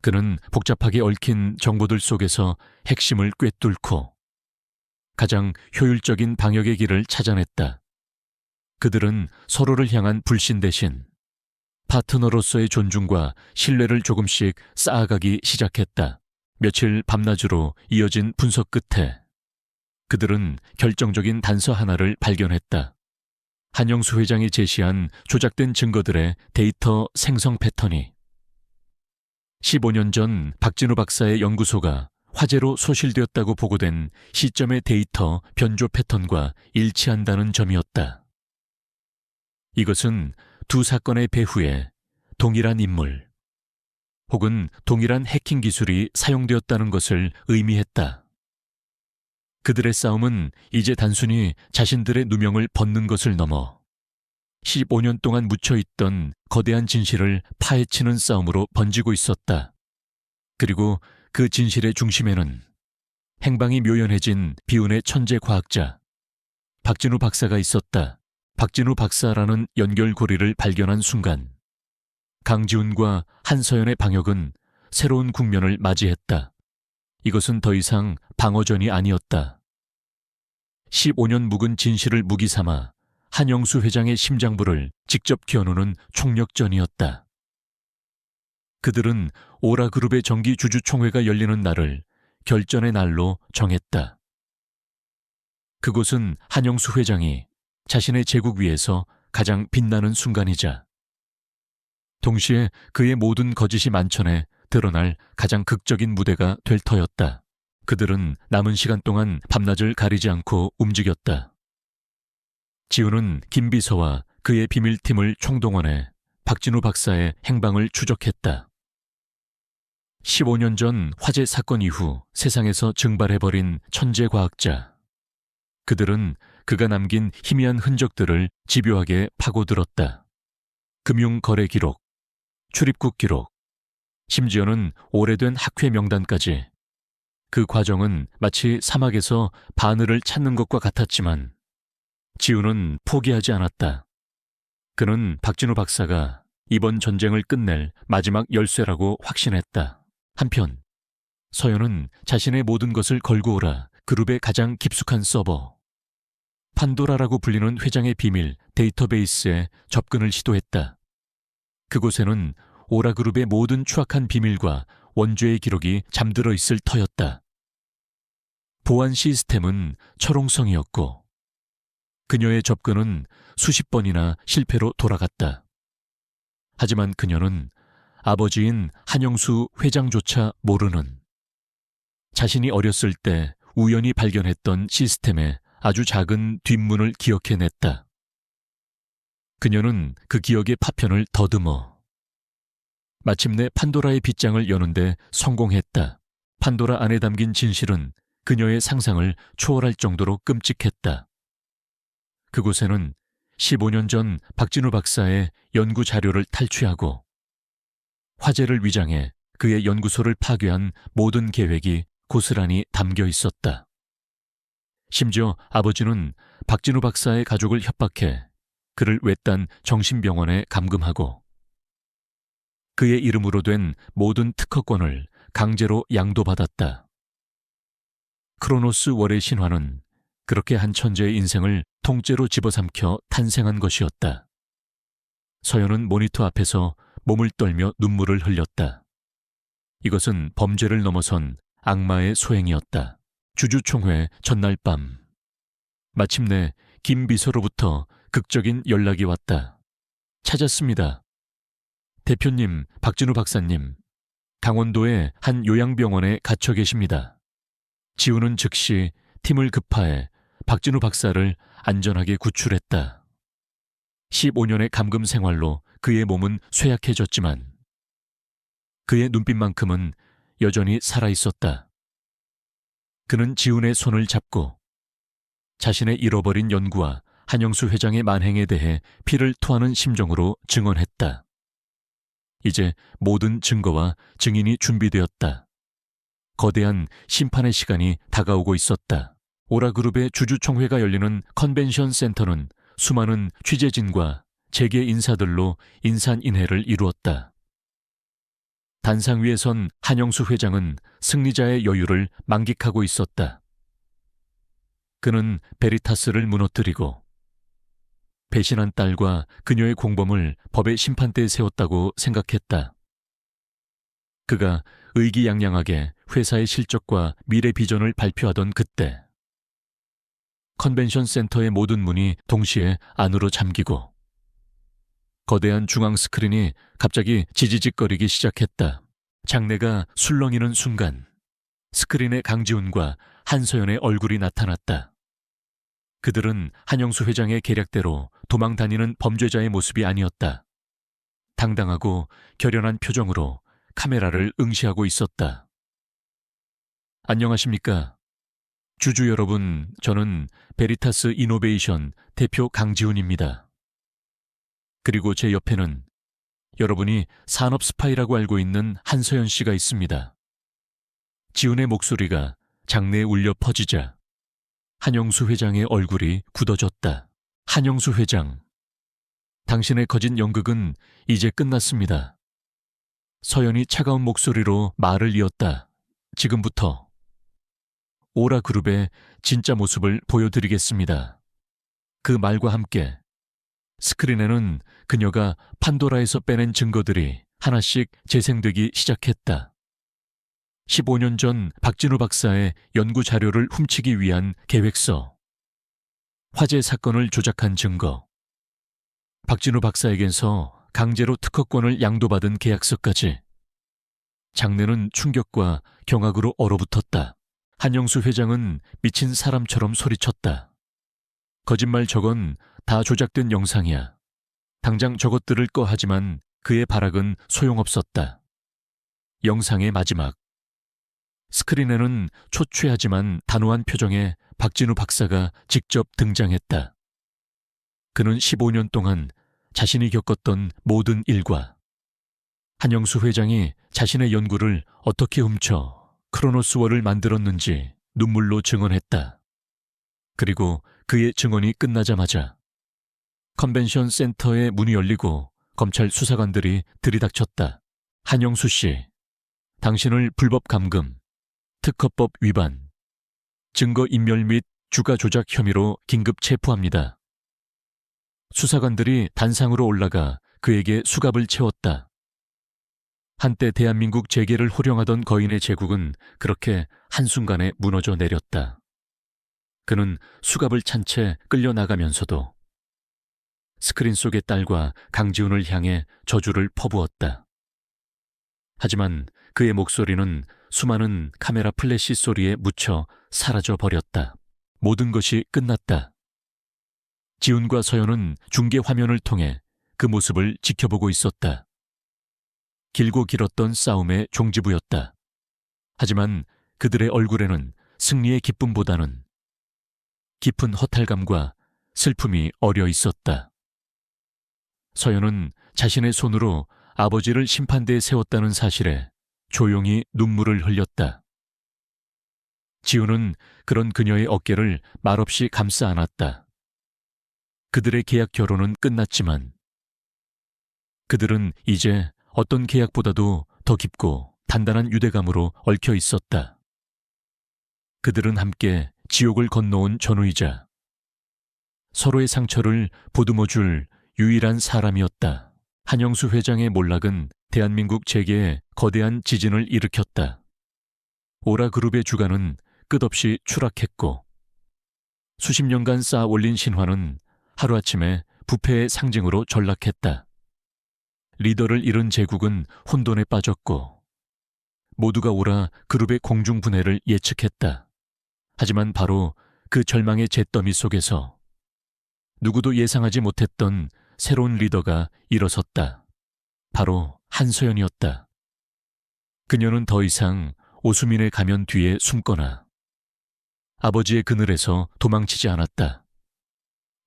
그는 복잡하게 얽힌 정보들 속에서 핵심을 꿰뚫고 가장 효율적인 방역의 길을 찾아냈다. 그들은 서로를 향한 불신 대신 파트너로서의 존중과 신뢰를 조금씩 쌓아가기 시작했다. 며칠 밤낮으로 이어진 분석 끝에 그들은 결정적인 단서 하나를 발견했다. 한영수 회장이 제시한 조작된 증거들의 데이터 생성 패턴이 15년 전 박진우 박사의 연구소가 화재로 소실되었다고 보고된 시점의 데이터 변조 패턴과 일치한다는 점이었다. 이것은 두 사건의 배후에 동일한 인물 혹은 동일한 해킹 기술이 사용되었다는 것을 의미했다. 그들의 싸움은 이제 단순히 자신들의 누명을 벗는 것을 넘어 15년 동안 묻혀있던 거대한 진실을 파헤치는 싸움으로 번지고 있었다. 그리고 그 진실의 중심에는 행방이 묘연해진 비운의 천재 과학자 박진우 박사가 있었다. 박진우 박사라는 연결고리를 발견한 순간 강지훈과 한서연의 방역은 새로운 국면을 맞이했다. 이것은 더 이상 방어전이 아니었다. 15년 묵은 진실을 무기 삼아 한영수 회장의 심장부를 직접 겨누는 총력전이었다. 그들은 오라그룹의 정기 주주총회가 열리는 날을 결전의 날로 정했다. 그곳은 한영수 회장이 자신의 제국 위에서 가장 빛나는 순간이자 동시에 그의 모든 거짓이 만천에 드러날 가장 극적인 무대가 될 터였다. 그들은 남은 시간 동안 밤낮을 가리지 않고 움직였다. 지우는 김 비서와 그의 비밀팀을 총동원해 박진우 박사의 행방을 추적했다. 15년 전 화재 사건 이후 세상에서 증발해버린 천재 과학자. 그들은 그가 남긴 희미한 흔적들을 집요하게 파고들었다. 금융거래 기록, 출입국 기록, 심지어는 오래된 학회 명단까지. 그 과정은 마치 사막에서 바늘을 찾는 것과 같았지만 지우는 포기하지 않았다. 그는 박진우 박사가 이번 전쟁을 끝낼 마지막 열쇠라고 확신했다. 한편 서연은 자신의 모든 것을 걸고 오라 그룹의 가장 깊숙한 서버 판도라라고 불리는 회장의 비밀 데이터베이스에 접근을 시도했다. 그곳에는 오라그룹의 모든 추악한 비밀과 원죄의 기록이 잠들어 있을 터였다. 보안 시스템은 철옹성이었고 그녀의 접근은 수십 번이나 실패로 돌아갔다. 하지만 그녀는 아버지인 한영수 회장조차 모르는 자신이 어렸을 때 우연히 발견했던 시스템의 아주 작은 뒷문을 기억해냈다. 그녀는 그 기억의 파편을 더듬어 마침내 판도라의 빗장을 여는데 성공했다. 판도라 안에 담긴 진실은 그녀의 상상을 초월할 정도로 끔찍했다. 그곳에는 15년 전 박진우 박사의 연구 자료를 탈취하고 화재를 위장해 그의 연구소를 파괴한 모든 계획이 고스란히 담겨 있었다. 심지어 아버지는 박진우 박사의 가족을 협박해 그를 외딴 정신병원에 감금하고 그의 이름으로 된 모든 특허권을 강제로 양도받았다. 크로노스 월의 신화는 그렇게 한 천재의 인생을 통째로 집어삼켜 탄생한 것이었다. 서연은 모니터 앞에서 몸을 떨며 눈물을 흘렸다. 이것은 범죄를 넘어선 악마의 소행이었다. 주주총회 전날 밤. 마침내 김 비서로부터 극적인 연락이 왔다. 찾았습니다. 대표님, 박진우 박사님, 강원도의 한 요양병원에 갇혀 계십니다. 지우는 즉시 팀을 급파해 박진우 박사를 안전하게 구출했다. 15년의 감금 생활로 그의 몸은 쇠약해졌지만 그의 눈빛만큼은 여전히 살아있었다. 그는 지훈의 손을 잡고 자신의 잃어버린 연구와 한영수 회장의 만행에 대해 피를 토하는 심정으로 증언했다. 이제 모든 증거와 증인이 준비되었다. 거대한 심판의 시간이 다가오고 있었다. 오라그룹의 주주총회가 열리는 컨벤션 센터는 수많은 취재진과 재계 인사들로 인산인해를 이루었다. 단상 위에 선 한영수 회장은 승리자의 여유를 만끽하고 있었다. 그는 베리타스를 무너뜨리고 배신한 딸과 그녀의 공범을 법의 심판대에 세웠다고 생각했다. 그가 의기양양하게 회사의 실적과 미래 비전을 발표하던 그때 컨벤션 센터의 모든 문이 동시에 안으로 잠기고 거대한 중앙 스크린이 갑자기 지지직거리기 시작했다. 장내가 술렁이는 순간 스크린에 강지훈과 한서연의 얼굴이 나타났다. 그들은 한영수 회장의 계략대로 도망 다니는 범죄자의 모습이 아니었다. 당당하고 결연한 표정으로 카메라를 응시하고 있었다. 안녕하십니까? 주주 여러분, 저는 베리타스 이노베이션 대표 강지훈입니다. 그리고 제 옆에는 여러분이 산업 스파이라고 알고 있는 한서연 씨가 있습니다. 지훈의 목소리가 장내에 울려 퍼지자 한영수 회장의 얼굴이 굳어졌다. 한영수 회장, 당신의 거짓 연극은 이제 끝났습니다. 서연이 차가운 목소리로 말을 이었다. 지금부터 오라그룹의 진짜 모습을 보여드리겠습니다. 그 말과 함께 스크린에는 그녀가 판도라에서 빼낸 증거들이 하나씩 재생되기 시작했다. 15년 전 박진우 박사의 연구 자료를 훔치기 위한 계획서, 화재 사건을 조작한 증거, 박진우 박사에게서 강제로 특허권을 양도받은 계약서까지. 장내는 충격과 경악으로 얼어붙었다. 한영수 회장은 미친 사람처럼 소리쳤다. 거짓말, 저건 다 조작된 영상이야. 당장 저것들을 꺼. 하지만 그의 발악은 소용없었다. 영상의 마지막. 스크린에는 초췌하지만 단호한 표정의 박진우 박사가 직접 등장했다. 그는 15년 동안 자신이 겪었던 모든 일과 한영수 회장이 자신의 연구를 어떻게 훔쳐 크로노스월을 만들었는지 눈물로 증언했다. 그리고 그의 증언이 끝나자마자 컨벤션 센터의 문이 열리고 검찰 수사관들이 들이닥쳤다. 한영수 씨, 당신을 불법 감금, 특허법 위반, 증거인멸 및 주가 조작 혐의로 긴급 체포합니다. 수사관들이 단상으로 올라가 그에게 수갑을 채웠다. 한때 대한민국 재계를 호령하던 거인의 제국은 그렇게 한순간에 무너져 내렸다. 그는 수갑을 찬 채 끌려나가면서도 스크린 속의 딸과 강지훈을 향해 저주를 퍼부었다. 하지만 그의 목소리는 수많은 카메라 플래시 소리에 묻혀 사라져 버렸다. 모든 것이 끝났다. 지훈과 서연은 중계 화면을 통해 그 모습을 지켜보고 있었다. 길고 길었던 싸움의 종지부였다. 하지만 그들의 얼굴에는 승리의 기쁨보다는 깊은 허탈감과 슬픔이 어려 있었다. 서연은 자신의 손으로 아버지를 심판대에 세웠다는 사실에 조용히 눈물을 흘렸다. 지훈은 그런 그녀의 어깨를 말없이 감싸 안았다. 그들의 계약 결혼은 끝났지만 그들은 이제 어떤 계약보다도 더 깊고 단단한 유대감으로 얽혀 있었다. 그들은 함께 지옥을 건너온 전우이자 서로의 상처를 보듬어줄 유일한 사람이었다. 한영수 회장의 몰락은 대한민국 재계에 거대한 지진을 일으켰다. 오라그룹의 주가는 끝없이 추락했고 수십 년간 쌓아 올린 신화는 하루아침에 부패의 상징으로 전락했다. 리더를 잃은 제국은 혼돈에 빠졌고 모두가 오라 그룹의 공중분해를 예측했다. 하지만 바로 그 절망의 잿더미 속에서 누구도 예상하지 못했던 새로운 리더가 일어섰다. 바로 한서연이었다. 그녀는 더 이상 오수민의 가면 뒤에 숨거나 아버지의 그늘에서 도망치지 않았다.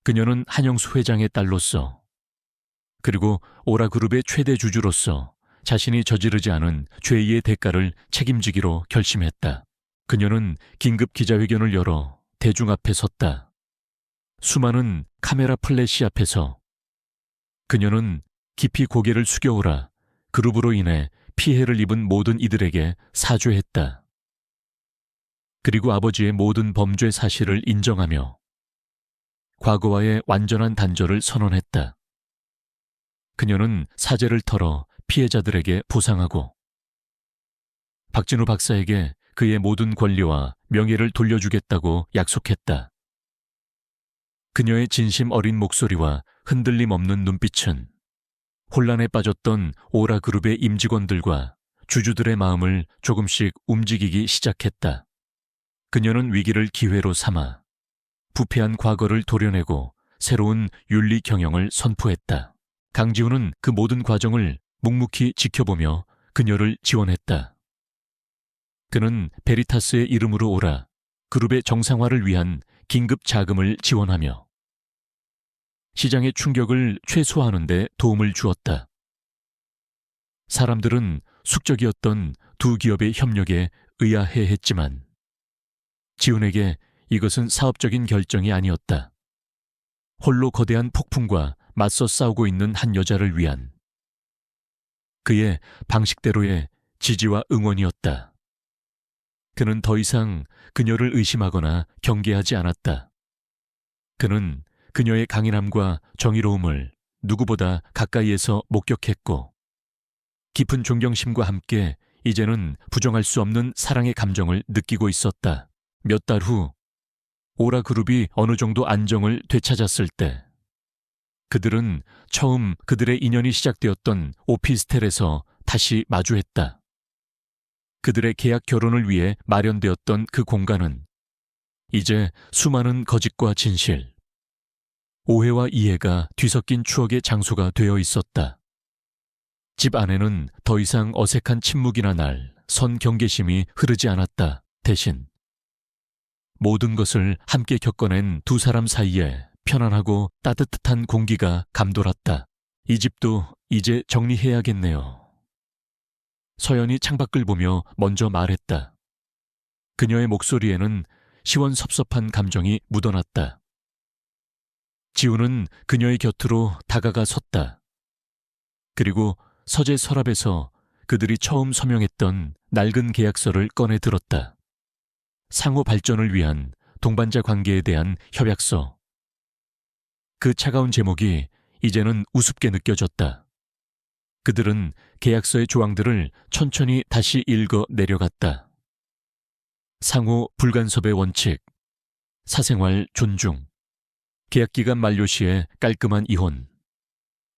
그녀는 한영수 회장의 딸로서 그리고 오라그룹의 최대 주주로서 자신이 저지르지 않은 죄의 대가를 책임지기로 결심했다. 그녀는 긴급 기자회견을 열어 대중 앞에 섰다. 수많은 카메라 플래시 앞에서 그녀는 깊이 고개를 숙여오라 그룹으로 인해 피해를 입은 모든 이들에게 사죄했다. 그리고 아버지의 모든 범죄 사실을 인정하며 과거와의 완전한 단절을 선언했다. 그녀는 사죄를 털어 피해자들에게 보상하고 박진우 박사에게 그의 모든 권리와 명예를 돌려주겠다고 약속했다. 그녀의 진심 어린 목소리와 흔들림 없는 눈빛은 혼란에 빠졌던 오라그룹의 임직원들과 주주들의 마음을 조금씩 움직이기 시작했다. 그녀는 위기를 기회로 삼아 부패한 과거를 도려내고 새로운 윤리 경영을 선포했다. 강지훈은 그 모든 과정을 묵묵히 지켜보며 그녀를 지원했다. 그는 베리타스의 이름으로 오라 그룹의 정상화를 위한 긴급 자금을 지원하며 시장의 충격을 최소화하는 데 도움을 주었다. 사람들은 숙적이었던 두 기업의 협력에 의아해했지만 지훈에게 이것은 사업적인 결정이 아니었다. 홀로 거대한 폭풍과 맞서 싸우고 있는 한 여자를 위한 그의 방식대로의 지지와 응원이었다. 그는 더 이상 그녀를 의심하거나 경계하지 않았다. 그는 그녀의 강인함과 정의로움을 누구보다 가까이에서 목격했고 깊은 존경심과 함께 이제는 부정할 수 없는 사랑의 감정을 느끼고 있었다. 몇 달 후 오라그룹이 어느 정도 안정을 되찾았을 때 그들은 처음 그들의 인연이 시작되었던 오피스텔에서 다시 마주했다. 그들의 계약 결혼을 위해 마련되었던 그 공간은 이제 수많은 거짓과 진실, 오해와 이해가 뒤섞인 추억의 장소가 되어 있었다. 집 안에는 더 이상 어색한 침묵이나 선 경계심이 흐르지 않았다. 대신 모든 것을 함께 겪어낸 두 사람 사이에 편안하고 따뜻한 공기가 감돌았다. 이 집도 이제 정리해야겠네요. 서연이 창밖을 보며 먼저 말했다. 그녀의 목소리에는 시원섭섭한 감정이 묻어났다. 지우는 그녀의 곁으로 다가가 섰다. 그리고 서재 서랍에서 그들이 처음 서명했던 낡은 계약서를 꺼내 들었다. 상호 발전을 위한 동반자 관계에 대한 협약서. 그 차가운 제목이 이제는 우습게 느껴졌다. 그들은 계약서의 조항들을 천천히 다시 읽어 내려갔다. 상호 불간섭의 원칙, 사생활 존중, 계약기간 만료 시에 깔끔한 이혼.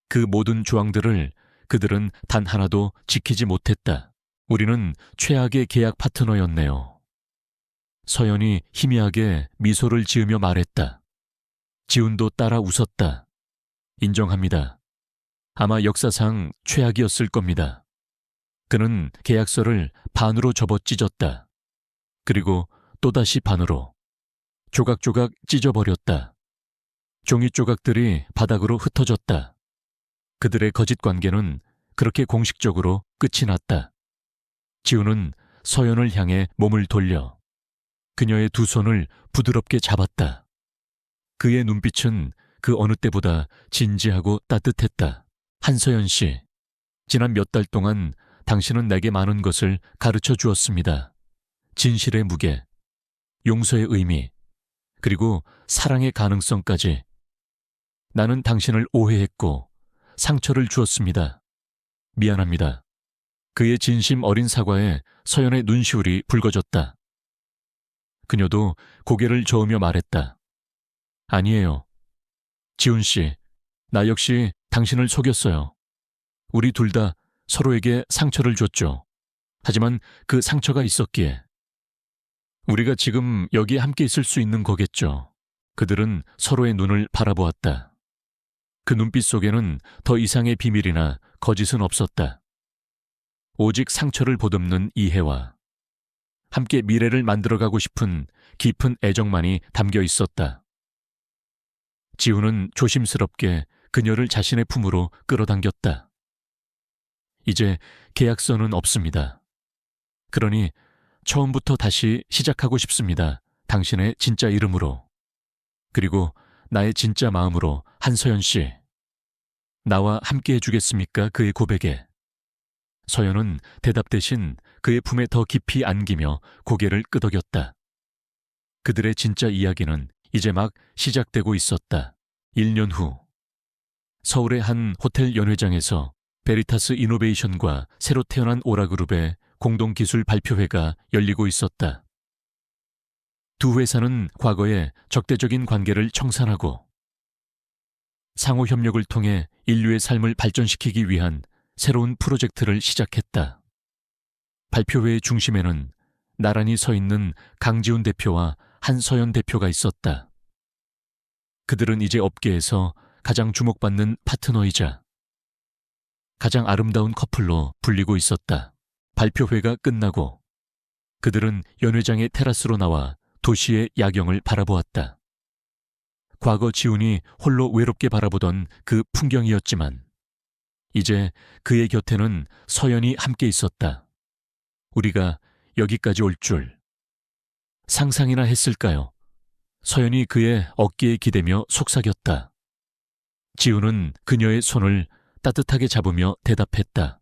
그 모든 조항들을 그들은 단 하나도 지키지 못했다. 우리는 최악의 계약 파트너였네요. 서연이 희미하게 미소를 지으며 말했다. 지훈도 따라 웃었다. 인정합니다. 아마 역사상 최악이었을 겁니다. 그는 계약서를 반으로 접어 찢었다. 그리고 또다시 반으로 조각조각 찢어버렸다. 종이 조각들이 바닥으로 흩어졌다. 그들의 거짓 관계는 그렇게 공식적으로 끝이 났다. 지훈은 서연을 향해 몸을 돌려 그녀의 두 손을 부드럽게 잡았다. 그의 눈빛은 그 어느 때보다 진지하고 따뜻했다. 한서연 씨, 지난 몇 달 동안 당신은 내게 많은 것을 가르쳐 주었습니다. 진실의 무게, 용서의 의미, 그리고 사랑의 가능성까지. 나는 당신을 오해했고 상처를 주었습니다. 미안합니다. 그의 진심 어린 사과에 서연의 눈시울이 붉어졌다. 그녀도 고개를 저으며 말했다. 아니에요. 지훈 씨, 나 역시 당신을 속였어요. 우리 둘 다 서로에게 상처를 줬죠. 하지만 그 상처가 있었기에 우리가 지금 여기 함께 있을 수 있는 거겠죠. 그들은 서로의 눈을 바라보았다. 그 눈빛 속에는 더 이상의 비밀이나 거짓은 없었다. 오직 상처를 보듬는 이해와 함께 미래를 만들어가고 싶은 깊은 애정만이 담겨 있었다. 지훈은 조심스럽게 그녀를 자신의 품으로 끌어당겼다. 이제 계약서는 없습니다. 그러니 처음부터 다시 시작하고 싶습니다. 당신의 진짜 이름으로. 그리고 나의 진짜 마음으로. 한서연 씨. 나와 함께 해주겠습니까? 그의 고백에. 서연은 대답 대신 그의 품에 더 깊이 안기며 고개를 끄덕였다. 그들의 진짜 이야기는 이제 막 시작되고 있었다. 1년 후 서울의 한 호텔 연회장에서 베리타스 이노베이션과 새로 태어난 오라그룹의 공동기술 발표회가 열리고 있었다. 두 회사는 과거의 적대적인 관계를 청산하고 상호 협력을 통해 인류의 삶을 발전시키기 위한 새로운 프로젝트를 시작했다. 발표회의 중심에는 나란히 서 있는 강지훈 대표와 한서연 대표가 있었다. 그들은 이제 업계에서 가장 주목받는 파트너이자 가장 아름다운 커플로 불리고 있었다. 발표회가 끝나고 그들은 연회장의 테라스로 나와 도시의 야경을 바라보았다. 과거 지훈이 홀로 외롭게 바라보던 그 풍경이었지만 이제 그의 곁에는 서연이 함께 있었다. 우리가 여기까지 올 줄 상상이나 했을까요? 서연이 그의 어깨에 기대며 속삭였다. 지훈은 그녀의 손을 따뜻하게 잡으며 대답했다.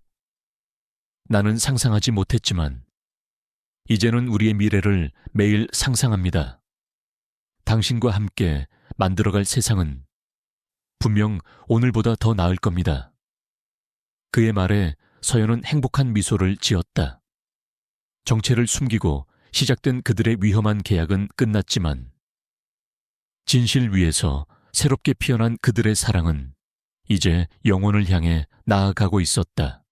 나는 상상하지 못했지만 이제는 우리의 미래를 매일 상상합니다. 당신과 함께 만들어갈 세상은 분명 오늘보다 더 나을 겁니다. 그의 말에 서연은 행복한 미소를 지었다. 정체를 숨기고 시작된 그들의 위험한 계약은 끝났지만 진실 위에서 새롭게 피어난 그들의 사랑은 이제 영혼을 향해 나아가고 있었다.